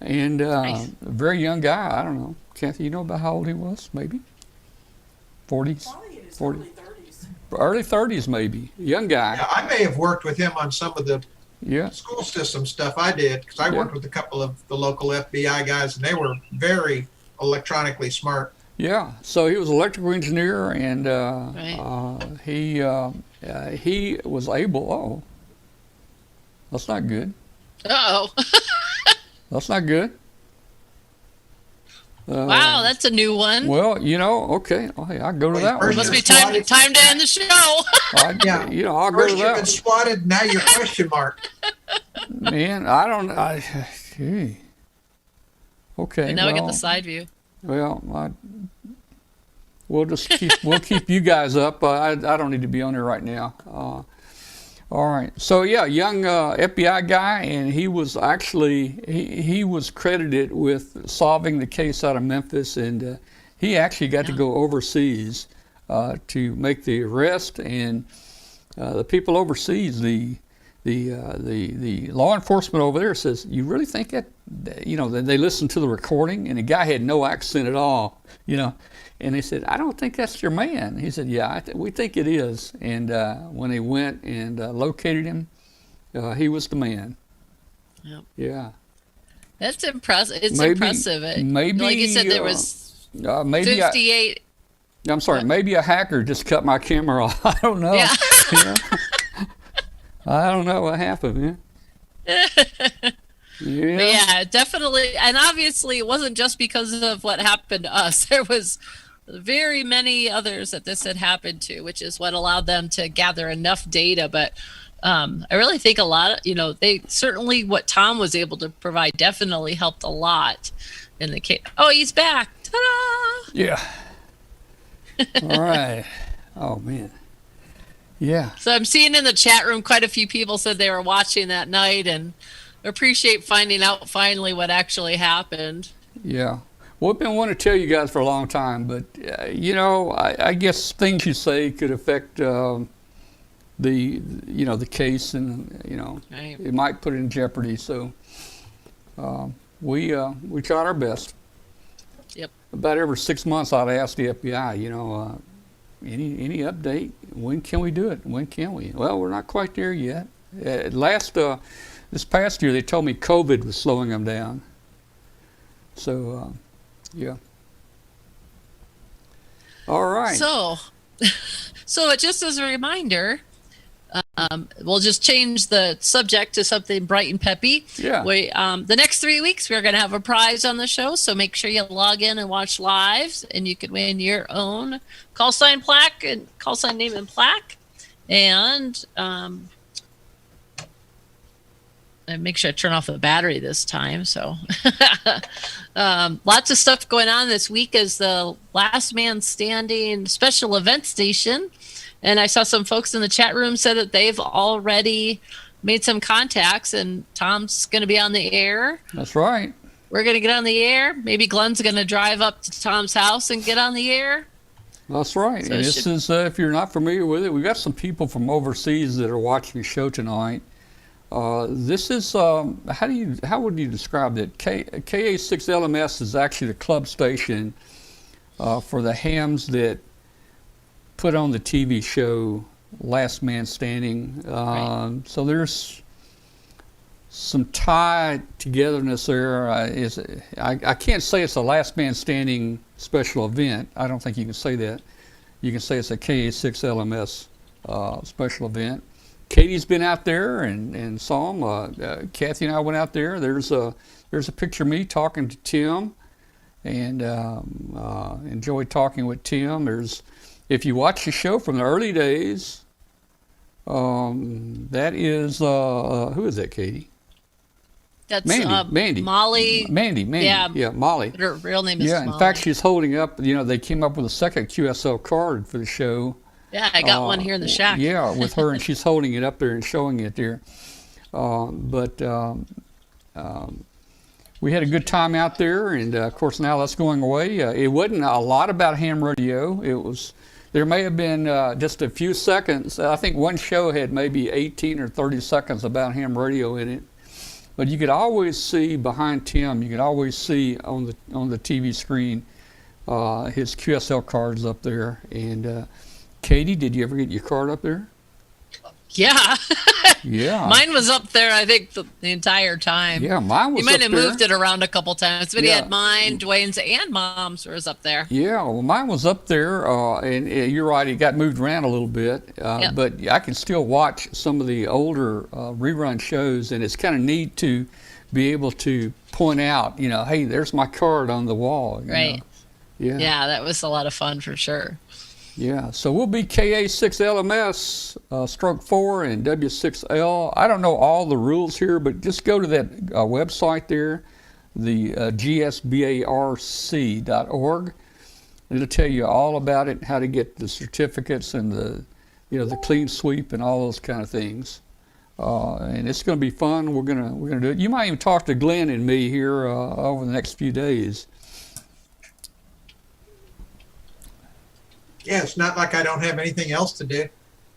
and Nice. a very young guy. I don't know, Kathy, you know about how old he was? Maybe 40s, 40, early 30s, maybe. Young guy. Yeah, I may have worked with him on some of the Yeah. school system stuff I did, because I worked with a couple of the local FBI guys, and they were very electronically smart. Yeah, so he was an electrical engineer, and he was able. Oh, that's not good. Uh-oh. That's not good. Wow, that's a new one. Well, okay. Oh, hey, I'll go to that one. Must be time to end the show. I'll go First to you've that been swatted, now you're question mark. one. Man, I don't. Gee. Okay. And now we get the side view. Well, we'll keep you guys up. I don't need to be on there right now. All right. So yeah, young FBI guy, and he was actually he was credited with solving the case out of Memphis, and he actually got to go overseas to make the arrest. And the people overseas, the law enforcement over there says, "You really think that?" They listened to the recording, and the guy had no accent at all. And they said, "I don't think that's your man." He said, "Yeah, we think it is." And when they went and located him, he was the man. Yep. Yeah. That's impressive. It's Maybe- impressive. maybe, like you said, there was maybe 58. I'm sorry. Maybe a hacker just cut my camera off. I don't know. Yeah. I don't know what happened, man. Yeah. But yeah, definitely. And obviously, it wasn't just because of what happened to us. There was very many others that this had happened to, which is what allowed them to gather enough data. But I really think a lot of, they certainly, what Tom was able to provide definitely helped a lot in the case. Oh, he's back. Ta-da! Yeah. All right. Oh, man. Yeah. So I'm seeing in the chat room quite a few people said they were watching that night and appreciate finding out finally what actually happened. Yeah. Well, I've been wanting to tell you guys for a long time, but, I guess things you say could affect the case, and, Right. it might put it in jeopardy. So we tried our best. Yep. About every 6 months, I'd ask the FBI, any update? When can we do it? When can we? Well, we're not quite there yet. This past year, they told me COVID was slowing them down. So, yeah. All right. So just as a reminder, we'll just change the subject to something bright and peppy. Yeah. The next 3 weeks, we're going to have a prize on the show. So make sure you log in and watch lives, and you could win your own call sign plaque and call sign name and plaque. And make sure I turn off the battery this time. So lots of stuff going on this week as the Last Man Standing special event station. And I saw some folks in the chat room said that they've already made some contacts, and Tom's going to be on the air. That's right. We're going to get on the air. Maybe Glenn's going to drive up to Tom's house and get on the air. That's right. So and it this should- is, if you're not familiar with it, we've got some people from overseas that are watching the show tonight. This is, how would you describe it? KA6LMS is actually the club station for the hams that put on the TV show Last Man Standing. Right. So there's some tie togetherness there. I can't say it's a Last Man Standing special event. I don't think you can say that. You can say it's a KA6LMS special event. Katie's been out there and saw him. Kathy and I went out there. There's a picture of me talking to Tim, and enjoyed talking with Tim. If you watch the show from the early days, that is who is that, Katie? That's Mandy. Molly. Mandy. Yeah, Molly. Her real name is Yeah, Molly. in fact, she's holding up. They came up with a second QSL card for the show. Yeah, I got one here in the shack. Yeah, with her, and she's holding it up there and showing it there. We had a good time out there, and of course now that's going away. It wasn't a lot about ham radio. There may have been just a few seconds. I think one show had maybe 18 or 30 seconds about ham radio in it. But you could always see behind Tim. You could always see on the TV screen his QSL cards up there. And Katie, did you ever get your card up there? Yeah. Yeah. Mine was up there, I think, the entire time. Yeah, mine was You might up have there. moved it around a couple times, but he Yeah. had mine, Dwayne's, and Mom's was up there. Yeah, well, mine was up there, and you're right, it got moved around a little bit, Yep. but I can still watch some of the older rerun shows, and it's kind of neat to be able to point out, hey, there's my card on the wall. you Right. know. Yeah. Yeah, that was a lot of fun for sure. Yeah, so we'll be KA6LMS stroke 4 and W6L. I don't know all the rules here, but just go to that website there, the gsbarc.org. It'll tell you all about it, how to get the certificates and the clean sweep and all those kind of things. And it's going to be fun. We're gonna do it. You might even talk to Glenn and me here over the next few days. Yeah, it's not like I don't have anything else to do.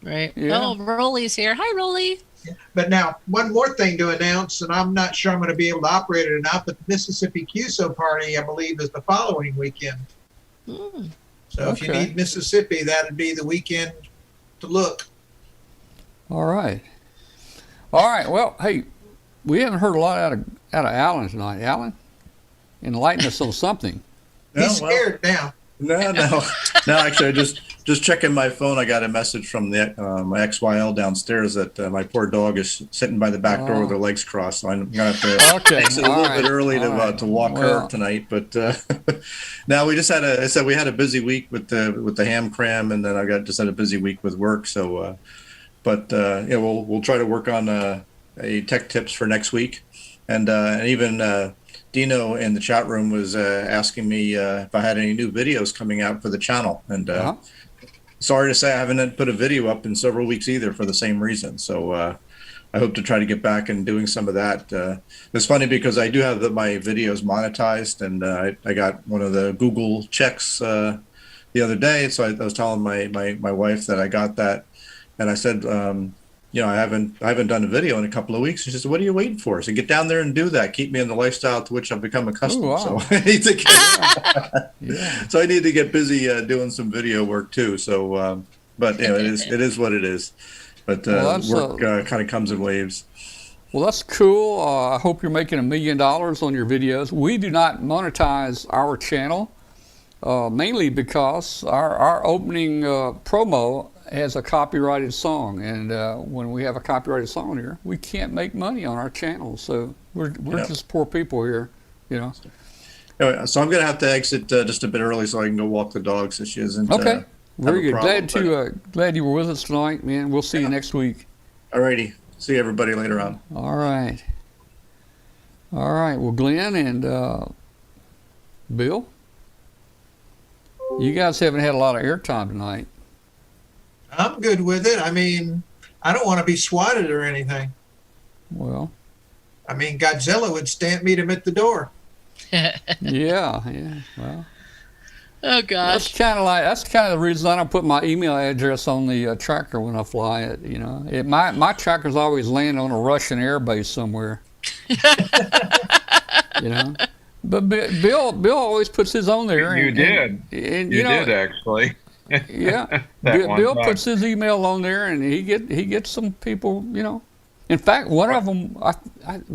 Right. Yeah. Oh, Rolly's here. Hi, Rolly. But now, one more thing to announce, and I'm not sure I'm going to be able to operate it or not, but the Mississippi QSO party, I believe, is the following weekend. Mm. So if you Okay. need Mississippi, that'd be the weekend to look. All right. Well, hey, we haven't heard a lot out of Alan tonight. Alan, enlighten us on something. He's scared now. No. Actually, I just checking my phone. I got a message from my XYL downstairs that my poor dog is sitting by the back door with her legs crossed. So I'm gonna have to Okay, exit a little all right, bit early all right. to walk Well. her tonight. But now we just had we had a busy week with the ham cram, and then I just had a busy week with work. So, we'll try to work on a tech tips for next week, and even. Dino in the chat room was asking me if I had any new videos coming out for the channel. And sorry to say I haven't put a video up in several weeks either for the same reason. So I hope to try to get back and doing some of that. It's funny because I do have my videos monetized, and I got one of the Google checks the other day. So I was telling my wife that I got that. And I said, I haven't done a video in a couple of weeks. And she said, "What are you waiting for?" So get down there and do that. Keep me in the lifestyle to which I've become accustomed. Ooh, wow. So I need to Yeah. so I need to get busy doing some video work too. So, but it is what it is. But Well, that's, work kind of comes in waves. Well, that's cool. I hope you're making $1 million on your videos. We do not monetize our channel, mainly because our opening promo has a copyrighted song, and when we have a copyrighted song here, we can't make money on our channel. So we're just poor people here. Anyway, so I'm going to have to exit just a bit early so I can go walk the dog so she isn't. Okay, very good. Problem, Glad you were with us tonight, man. We'll see you next week. Alrighty. See everybody later on. All right. Well, Glenn and Bill, you guys haven't had a lot of airtime tonight. I'm good with it. I mean, I don't want to be swatted or anything. Well, I mean, Godzilla would meet him at the door. yeah. Well, Oh That's gosh. kind of the reason I don't put my email address on the tracker when I fly it. My trackers always land on a Russian air base somewhere. you know, but Bill always puts his on there. You did. And You did actually. Yeah, That one Bill time. puts his email on there, and he gets some people. In fact, one of them,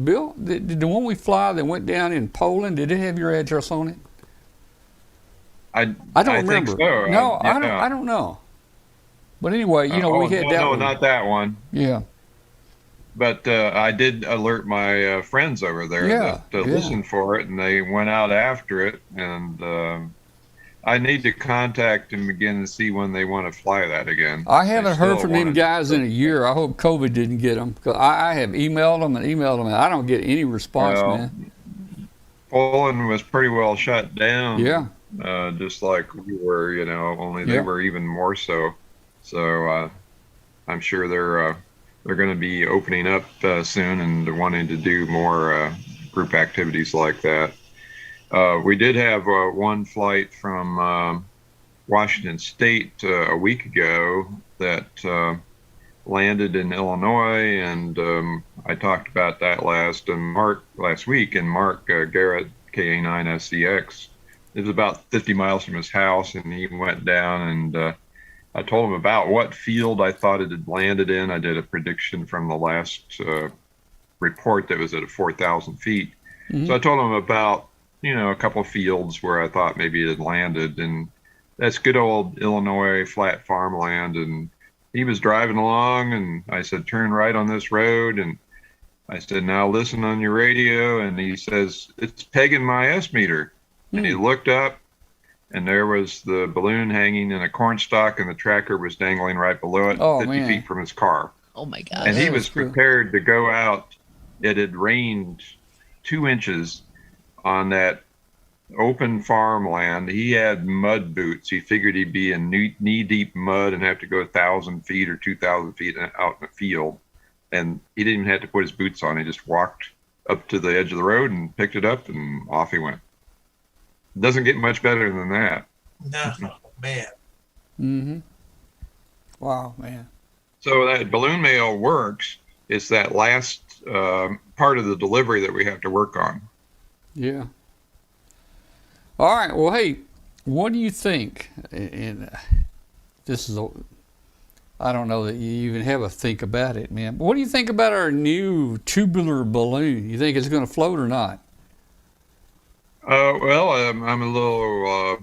Bill, the one we fly that went down in Poland, did it have your address on it? I don't remember. Think so. No, Yeah. I don't know. But anyway, we had that no, one. not that one. Yeah. But I did alert my friends over there that listened for it, and they went out after it. And I need to contact them again to see when they want to fly that again. I haven't heard from them them guys in a year. I hope COVID didn't get them, because I have emailed them, and I don't get any response, man. Poland was pretty well shut down. Yeah. Just like we were, only they were even more so. So I'm sure they're going to be opening up soon and wanting to do more group activities like that. We did have one flight from Washington State a week ago that landed in Illinois, and I talked about that last week, and Mark Garrett, KA9SCX. It was about 50 miles from his house, and he went down, and I told him about what field I thought it had landed in. I did a prediction from the last report that was at 4,000 feet. Mm-hmm. So I told him about, a couple of fields where I thought maybe it had landed, and that's good old Illinois flat farmland. And he was driving along, and I said, turn right on this road. And I said, now listen on your radio. And he says, it's pegging my S-meter. And he looked up, and there was the balloon hanging in a corn stalk, and the tracker was dangling right below it, 50 feet from his car. Oh my gosh. And he was prepared to go out. It had rained 2 inches on that open farmland. He had mud boots. He figured he'd be in knee-deep mud and have to go 1,000 feet or 2,000 feet out in the field. And he didn't even have to put his boots on. He just walked up to the edge of the road and picked it up, and off he went. Doesn't get much better than that. No, man. Mm-hmm. Wow, man. So that balloon mail works. It's that last part of the delivery that we have to work on. Yeah. All right. Well, hey, what do you think? And this is I don't know that you even have a think about it, man. But what do you think about our new tubular balloon? You think it's going to float or not? Well, I'm a little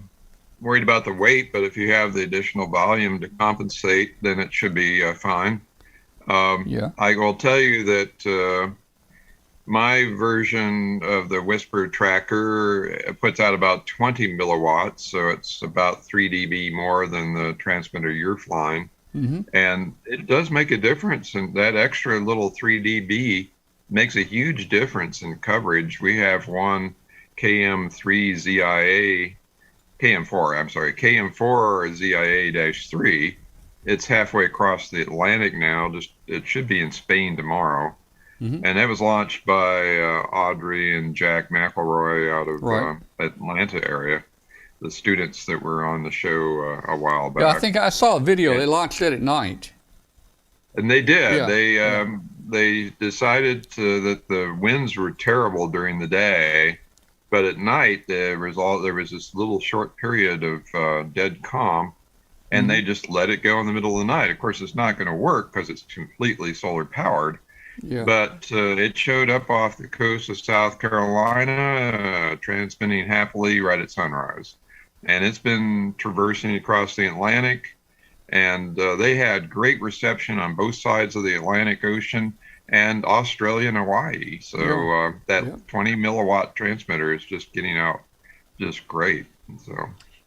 worried about the weight, but if you have the additional volume to compensate, then it should be fine. I will tell you that my version of the Whisper tracker puts out about 20 milliwatts, so it's about 3 dB more than the transmitter you're flying. Mm-hmm. And it does make a difference, and that extra little 3 dB makes a huge difference in coverage. We have one KM4 ZIA-3. It's halfway across the Atlantic now. It should be in Spain tomorrow. Mm-hmm. And that was launched by Audrey and Jack McElroy out of Atlanta area, the students that were on the show a while back. Yeah, I think I saw a video. They launched it at night. And they did. Yeah. They decided that the winds were terrible during the day, but at night there was this little short period of dead calm, and they just let it go in the middle of the night. Of course, it's not going to work because it's completely solar powered. Yeah. But it showed up off the coast of South Carolina, transmitting happily right at sunrise. And it's been traversing across the Atlantic, and they had great reception on both sides of the Atlantic Ocean and Australia and Hawaii. So that 20 milliwatt transmitter is just getting out just great. So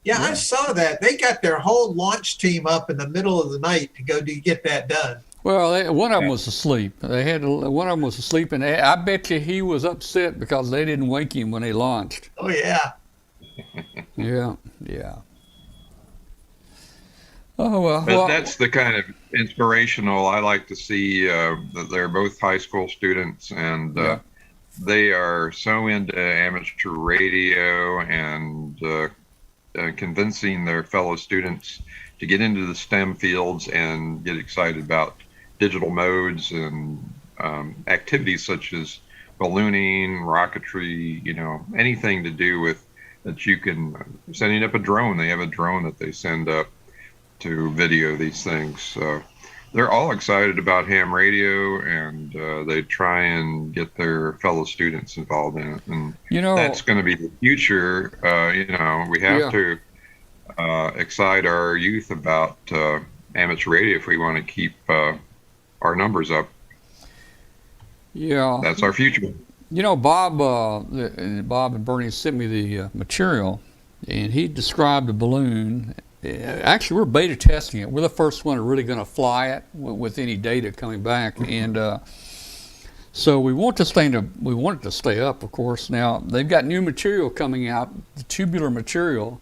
I saw that. They got their whole launch team up in the middle of the night to go get that done. Well, one of them was asleep. One of them was asleep, and I bet you he was upset because they didn't wake him when they launched. Oh, yeah. Yeah. Oh, well. But that's the kind of inspirational I like to see. That they're both high school students, and they are so into amateur radio, and convincing their fellow students to get into the STEM fields and get excited about digital modes and activities such as ballooning, rocketry, anything to do with that. You can sending up a drone. They have a drone that they send up to video these things. So they're all excited about ham radio, and they try and get their fellow students involved in it. And that's going to be the future. We have to excite our youth about amateur radio if we want to keep our numbers up. Yeah, that's our future. Bob and Bernie sent me the material, and he described a balloon. Actually, we're beta testing it. We're the first one really going to fly it with any data coming back, and so we want it to stay up, of course. Now they've got new material coming out, the tubular material.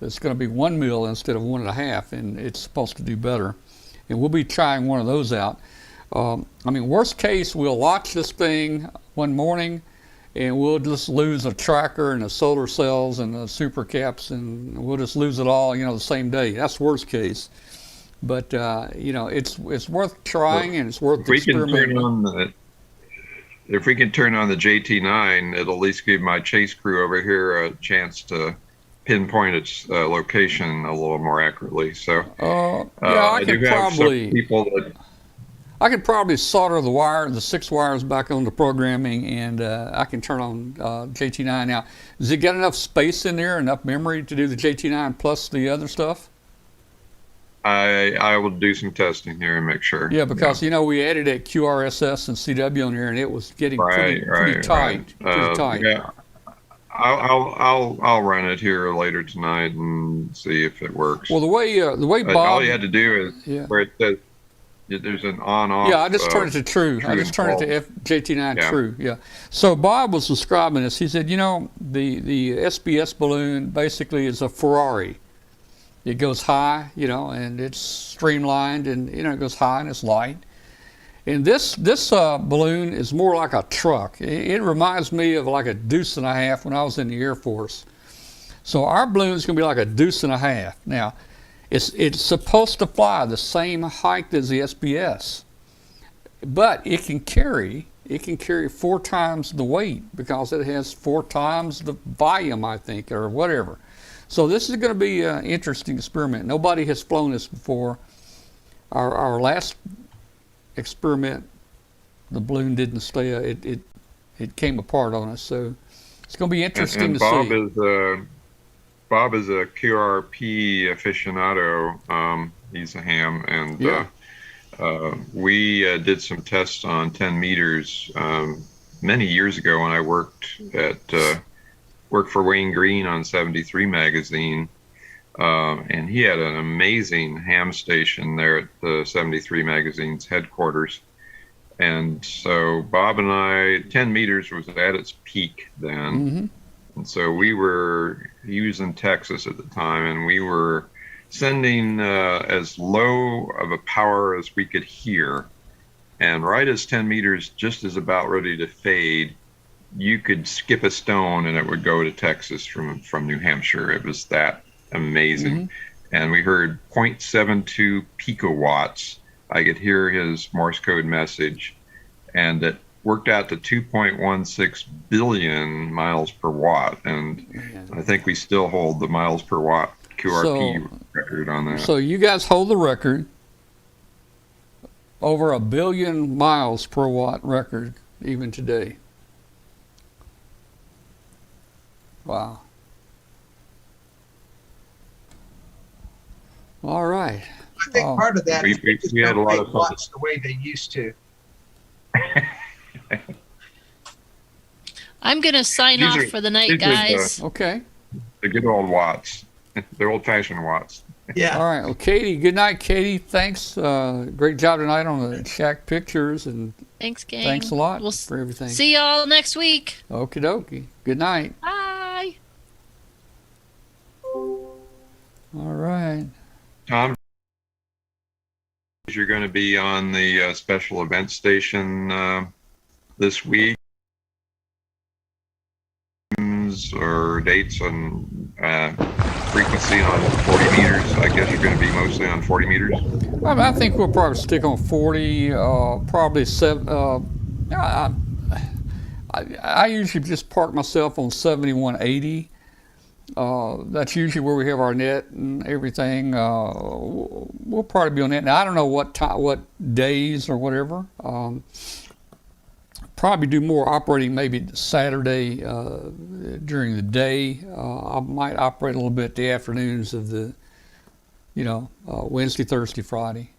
That's going to be 1 mil instead of 1.5, and it's supposed to do better. And we'll be trying one of those out. Worst case, we'll launch this thing one morning, and we'll just lose a tracker and the solar cells and the super caps, and we'll just lose it all, the same day. That's worst case. But it's worth trying, and it's worth experimenting. If we can turn on the JT9, it'll at least give my chase crew over here a chance to pinpoint its location a little more accurately. So I could probably solder the 6 wires back on the programming, and I can turn on JT9. Now, does it get enough space in there, enough memory to do the JT9 plus the other stuff? I will do some testing here and make sure. Yeah, because we added that QRSS and CW in there, and it was getting pretty tight. Pretty tight. Yeah. I'll run it here later tonight and see if it works. Well, the way Bob, all you had to do is where it says there's an on-off. Yeah, I just turned it to true. I just turned it to JT9 true. Yeah. So Bob was describing this. He said, the SBS balloon basically is a Ferrari. It goes high, and it's streamlined, and it goes high and it's light. And this balloon is more like a truck. It reminds me of like a deuce and a half when I was in the Air Force. So our balloon is going to be like a deuce and a half. Now, it's supposed to fly the same height as the SBS, but it can carry 4 times the weight because it has 4 times the volume, I think, or whatever. So this is going to be an interesting experiment. Nobody has flown this before. Our last experiment, the balloon didn't stay. It came apart on us. So it's going to be interesting to see. Bob is a QRP aficionado. He's a ham, and we did some tests on 10 meters many years ago when I worked for Wayne Green on 73 magazine. And he had an amazing ham station there at the 73 magazine's headquarters. And so Bob and I, 10 meters was at its peak then. Mm-hmm. And so he was in Texas at the time, and we were sending as low of a power as we could hear. And right as 10 meters just is about ready to fade, you could skip a stone and it would go to Texas from New Hampshire. It was that amazing. Mm-hmm. And we heard 0.72 picowatts. I could hear his Morse code message, and it worked out to 2.16 billion miles per watt. And I think we still hold the miles per watt QRP record on that. So you guys hold the record, over 1 billion miles per watt record even today. Wow. All right. I think part of that is we had a lot of fun the way they used to. I'm going to sign off for the night, guys. Okay. The good old watts. The old-fashioned watts. Yeah. All right. Well, Katie, good night, Katie. Thanks. Great job tonight on the shack pictures. And thanks, gang. Thanks a lot for everything. See y'all next week. Okie dokie. Good night. Bye. All right. Tom, you're going to be on the special event station this week, or dates and frequency. mostly on 40 meters. I guess you're going to be mostly on 40 meters. I think we'll probably stick on 40, probably 7. I usually just park myself on 7180. That's usually where we have our net and everything. We'll probably be on that. Now I don't know what days or whatever. Probably do more operating maybe Saturday during the day. I might operate a little bit the afternoons of the, Wednesday, Thursday, Friday.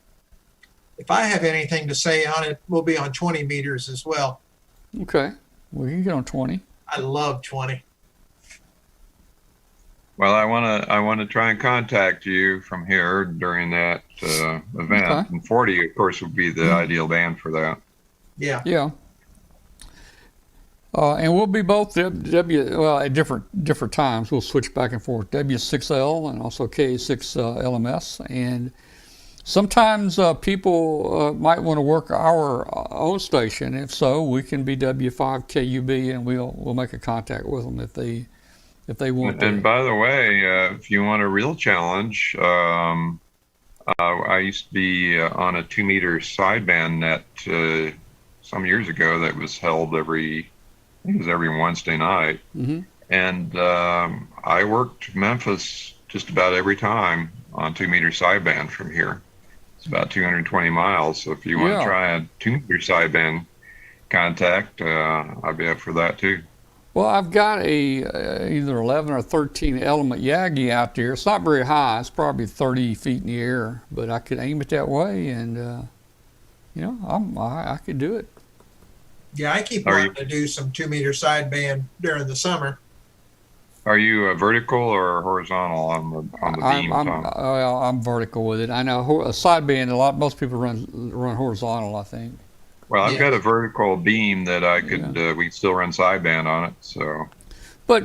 If I have anything to say on it, we'll be on 20 meters as well. Okay, well you can get on 20. I love 20. Well, I want to try and contact you from here during that event. Okay. And 40, of course, would be the ideal band for that. Yeah. Yeah. And we'll be both at different times. We'll switch back and forth. W6L and also K6 LMS. And sometimes people might want to work our own station. If so, we can be W5 KUB, and we'll make a contact with them if they want to. And by the way, if you want a real challenge, I used to be on a 2-meter sideband net some years ago that was held every Wednesday night. Mm-hmm. And I worked Memphis just about every time on 2-meter sideband from here. It's about 220 miles. So if you want to try a 2-meter sideband contact, I'd be up for that too. Well, I've got a either 11 or 13 element Yagi out there. It's not very high. It's probably 30 feet in the air, but I could aim it that way, and I could do it. Yeah, I keep wanting to do some 2-meter sideband during the summer. Are you vertical or horizontal on the beam? I'm vertical with it. I know a sideband. Most people run horizontal, I think. Well, I've got a vertical beam that I could we still run sideband on it. So, but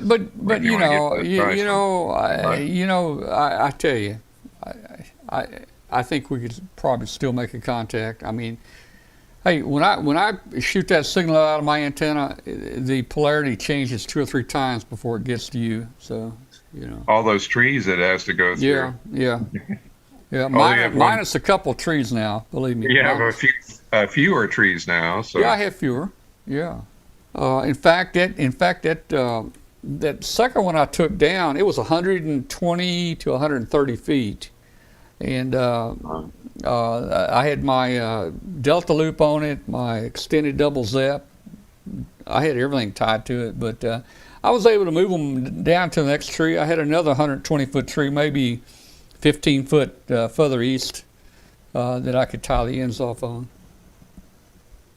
I tell you, I think we could probably still make a contact. I mean, hey, when I shoot that signal out of my antenna, the polarity changes 2 or 3 times before it gets to you. So, all those trees it has to go through. Yeah. Minus a couple trees now, believe me. You have fewer trees now. So yeah, I have fewer. Yeah. In fact, that second one I took down, it was 120 to 130 feet, and I had my Delta loop on it, my extended double zep. I had everything tied to it, but I was able to move them down to the next tree. I had another 120-foot tree, maybe 15 foot further east, that I could tie the ends off on.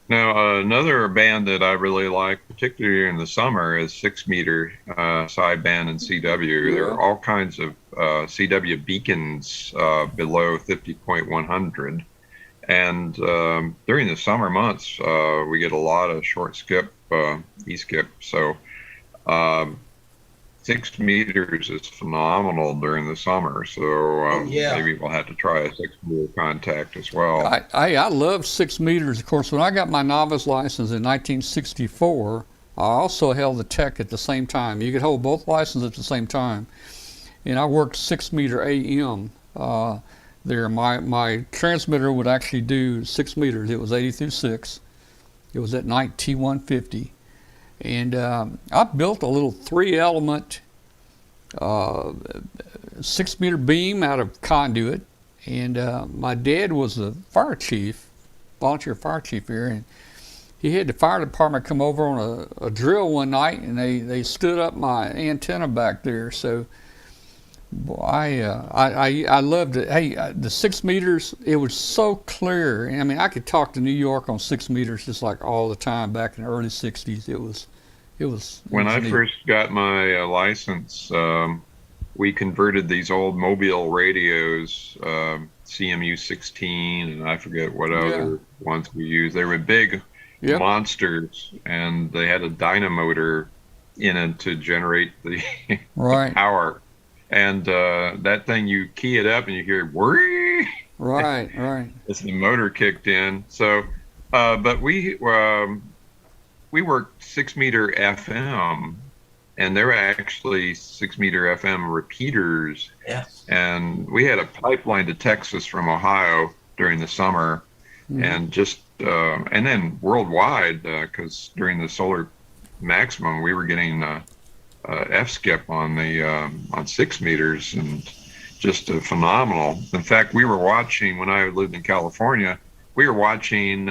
Now, another band that I really like, particularly in the summer, is 6-meter sideband and CW. There are all kinds of CW beacons below 50.100. And during the summer months, we get a lot of short skip, E-skip. So 6 meters is phenomenal during the summer. So maybe we'll have to try a 6-meter contact as well. I love 6 meters. Of course, when I got my novice license in 1964, I also held the tech at the same time. You could hold both licenses at the same time. And I worked 6-meter AM there. My transmitter would actually do 6 meters. It was 80 through 6. It was at night T150. And I built a little 3-element 6-meter beam out of conduit. And my dad was a fire chief, volunteer fire chief here, and he had the fire department come over on a drill one night, and they stood up my antenna back there. So I loved it. Hey, the 6 meters, it was so clear. I mean, I could talk to New York on 6 meters just like all the time back in the early 60s. It was when I neat. first got my license, we converted these old Mobile radios, CMU 16, and I forget what other ones we used. They were big monsters, and they had a dynamotor in it to generate the power. And that thing, you key it up and you hear whirr. Right. As the motor kicked in. So, but we worked 6-meter FM and they're actually 6-meter FM repeaters. Yeah. And we had a pipeline to Texas from Ohio during the summer, and just and then worldwide, because during the solar maximum we were getting F-skip on the on 6 meters, and just phenomenal. In fact, we were watching, when I lived in California, we were watching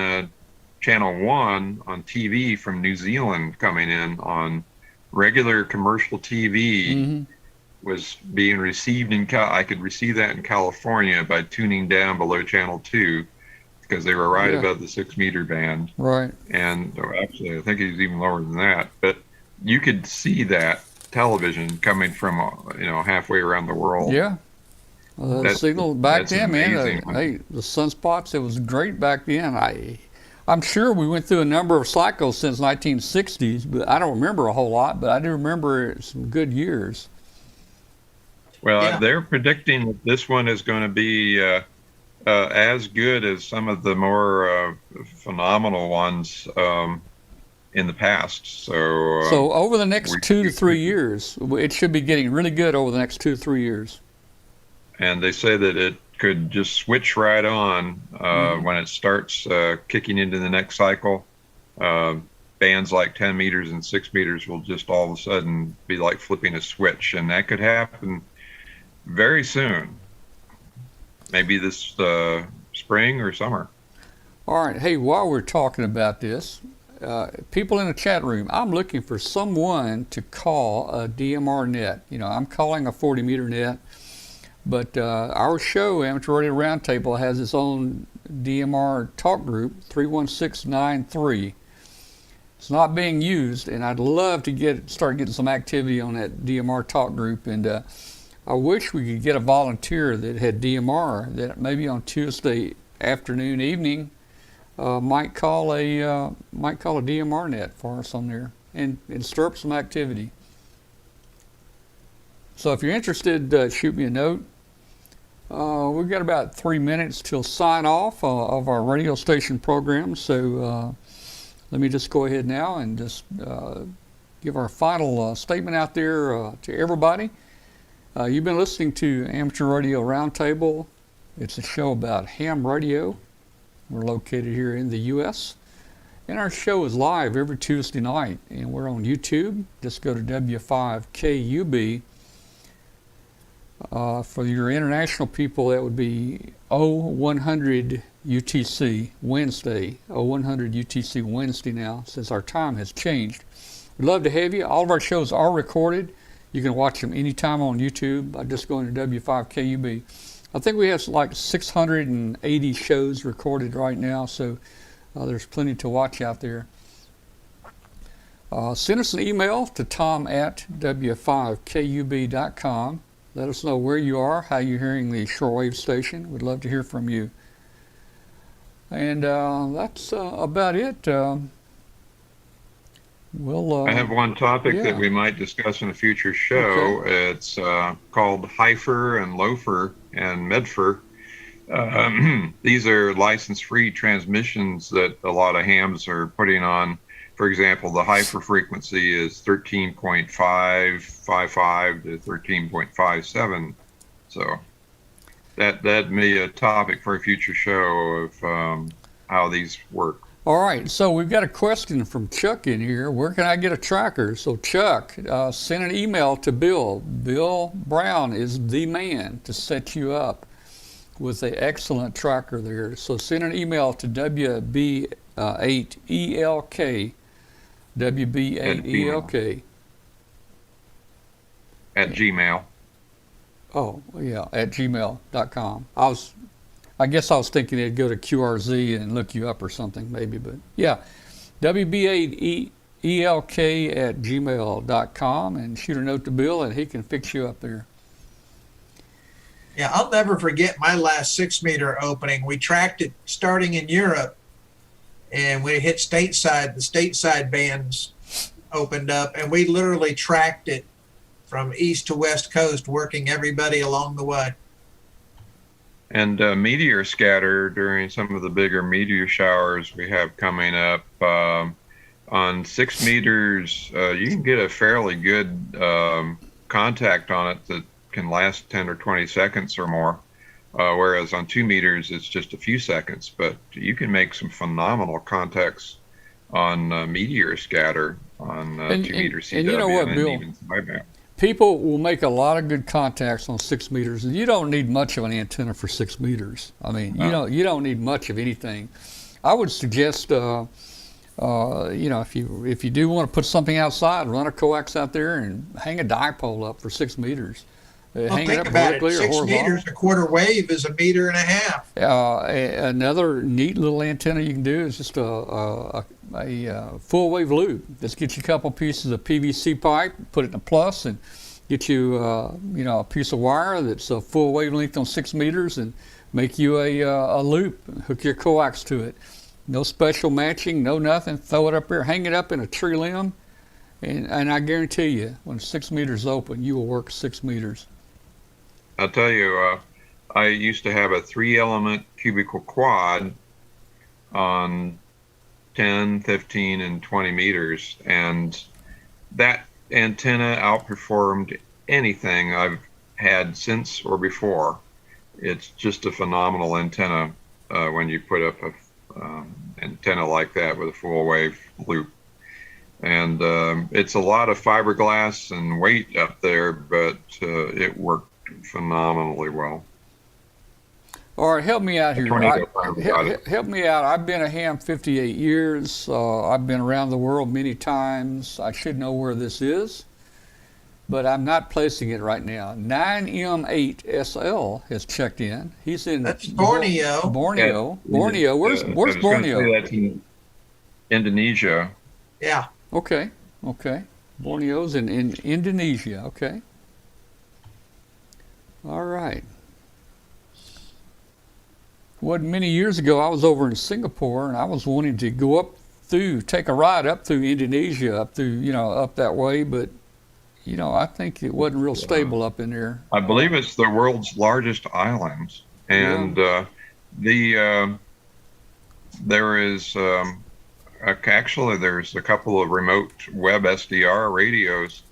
Channel 1 on TV from New Zealand coming in on regular commercial TV. Was being received in I could receive that in California by tuning down below Channel 2, because they were right above the 6-meter band. Right. And actually, I think it was even lower than that. But you could see that television coming from halfway around the world. Yeah. The signal back then, man. amazing. Hey, the sunspots, it was great back then. I'm sure we went through a number of cycles since 1960s, but I don't remember a whole lot. But I do remember some good years. Well, they're predicting that this one is going to be as good as some of the more phenomenal ones in the past. So over the next 2 to 3 years, it should be getting really good over the next 2 to 3 years. And they say that it could just switch right on when it starts kicking into the next cycle. Bands like 10 meters and 6 meters will just all of a sudden be like flipping a switch, and that could happen very soon. Maybe this spring or summer. All right. Hey, while we're talking about this, people in the chat room, I'm looking for someone to call a DMR net. I'm calling a 40-meter net, but our show, Amateur Radio Roundtable, has its own DMR talk group, 31693. It's not being used, and I'd love to start getting some activity on that DMR talk group. And I wish we could get a volunteer that had DMR that maybe on Tuesday afternoon, evening, might call a DMR net for us on there and stir up some activity. So if you're interested, shoot me a note. We've got about 3 minutes till sign off of our radio station program. So let me just go ahead now and just give our final statement out there to everybody. You've been listening to Amateur Radio Roundtable. It's a show about ham radio. We're located here in the U.S. And our show is live every Tuesday night, and we're on YouTube. Just go to W5KUB. For your international people, that would be 0100 UTC Wednesday. 0100 UTC Wednesday now, since our time has changed. We'd love to have you. All of our shows are recorded. You can watch them anytime on YouTube by just going to W5KUB. I think we have like 680 shows recorded right now, so there's plenty to watch out there. Send us an email to tom@w5kub.com. Let us know where you are, how you're hearing the shortwave station. We'd love to hear from you. And that's about it. I have one topic that we might discuss in a future show. Okay. It's called HIFER and LOFER and MEDFER. These are license-free transmissions that a lot of hams are putting on. For example, the HIFER frequency is 13.555 to 13.57. So that may be a topic for a future show of how these work. All right, so we've got a question from Chuck in here. Where can I get a tracker? So Chuck, send an email to Bill. Bill Brown is the man to set you up with an excellent tracker there. So send an email to WB8ELK, WB8ELK. At Gmail. Oh, yeah, at gmail.com. I guess I was thinking it'd go to QRZ and look you up or something, maybe, but yeah, WB8ELK at gmail.com, and shoot a note to Bill and he can fix you up there. Yeah, I'll never forget my last 6-meter opening. We tracked it starting in Europe, and we hit stateside. The stateside bands opened up, and we literally tracked it from east to west coast, working everybody along the way. And meteor scatter during some of the bigger meteor showers we have coming up. On 6 meters, you can get a fairly good contact on it that can last 10 or 20 seconds or more. Whereas on 2 meters, it's just a few seconds, but you can make some phenomenal contacts on meteor scatter on 2 meter CW and you know what, Bill? even sideband. People will make a lot of good contacts on 6 meters, and you don't need much of an antenna for 6 meters. I mean, you don't need much of anything. I would suggest, you know, if you do want to put something outside, run a coax out there and hang a dipole up for 6 meters. Well, Hang think it up about it. vertically or 6 horizontal. meters, a quarter wave is 1.5 meters. Another neat little antenna you can do is just a full wave loop. Just get you a couple pieces of PVC pipe, put it in a plus, and get you you know, a piece of wire that's a full wavelength on 6 meters, and make you a loop. Hook your coax to it. No special matching, no nothing. Throw it up there, hang it up in a tree limb, and I guarantee you, when 6 meters open, you will work 6 meters. I'll tell you, I used to have a 3-element cubical quad on 10, 15, and 20 meters, and that antenna outperformed anything I've had since or before. It's just a phenomenal antenna when you put up a antenna like that with a full wave loop. And it's a lot of fiberglass and weight up there, but it worked phenomenally well. All right, help me out here. Help me out. I've been a ham 58 years. I've been around the world many times. I should know where this is, but I'm not placing it right now. 9M8SL has checked in. He's in That's Borneo. Borneo. Where's Borneo? That's in Indonesia. Yeah. Okay. Borneo's in Indonesia. Okay. All right. What, many years ago, I was over in Singapore, and I was wanting to go take a ride up through Indonesia, up that way, but, you know, I think it wasn't real stable up in there. I believe it's the world's largest island, and there is actually there's a couple of remote web SDR radios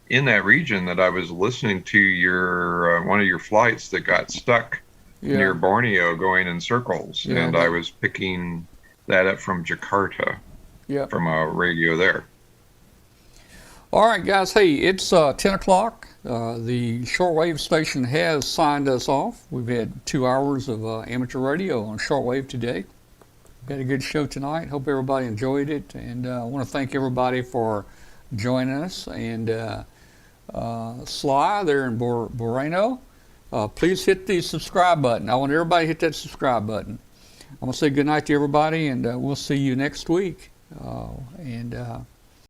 in that region that I was listening to your one of your flights that got stuck near Borneo going in circles, and I was picking that up from Jakarta, from a radio there. All right, guys. Hey, it's 10 o'clock. The shortwave station has signed us off. We've had 2 hours of amateur radio on shortwave today. Got a good show tonight. Hope everybody enjoyed it, and I want to thank everybody for joining us. And Sly there in Moreno, please hit the subscribe button. I want everybody to hit that subscribe button. I'm going to say good night to everybody, and we'll see you next week.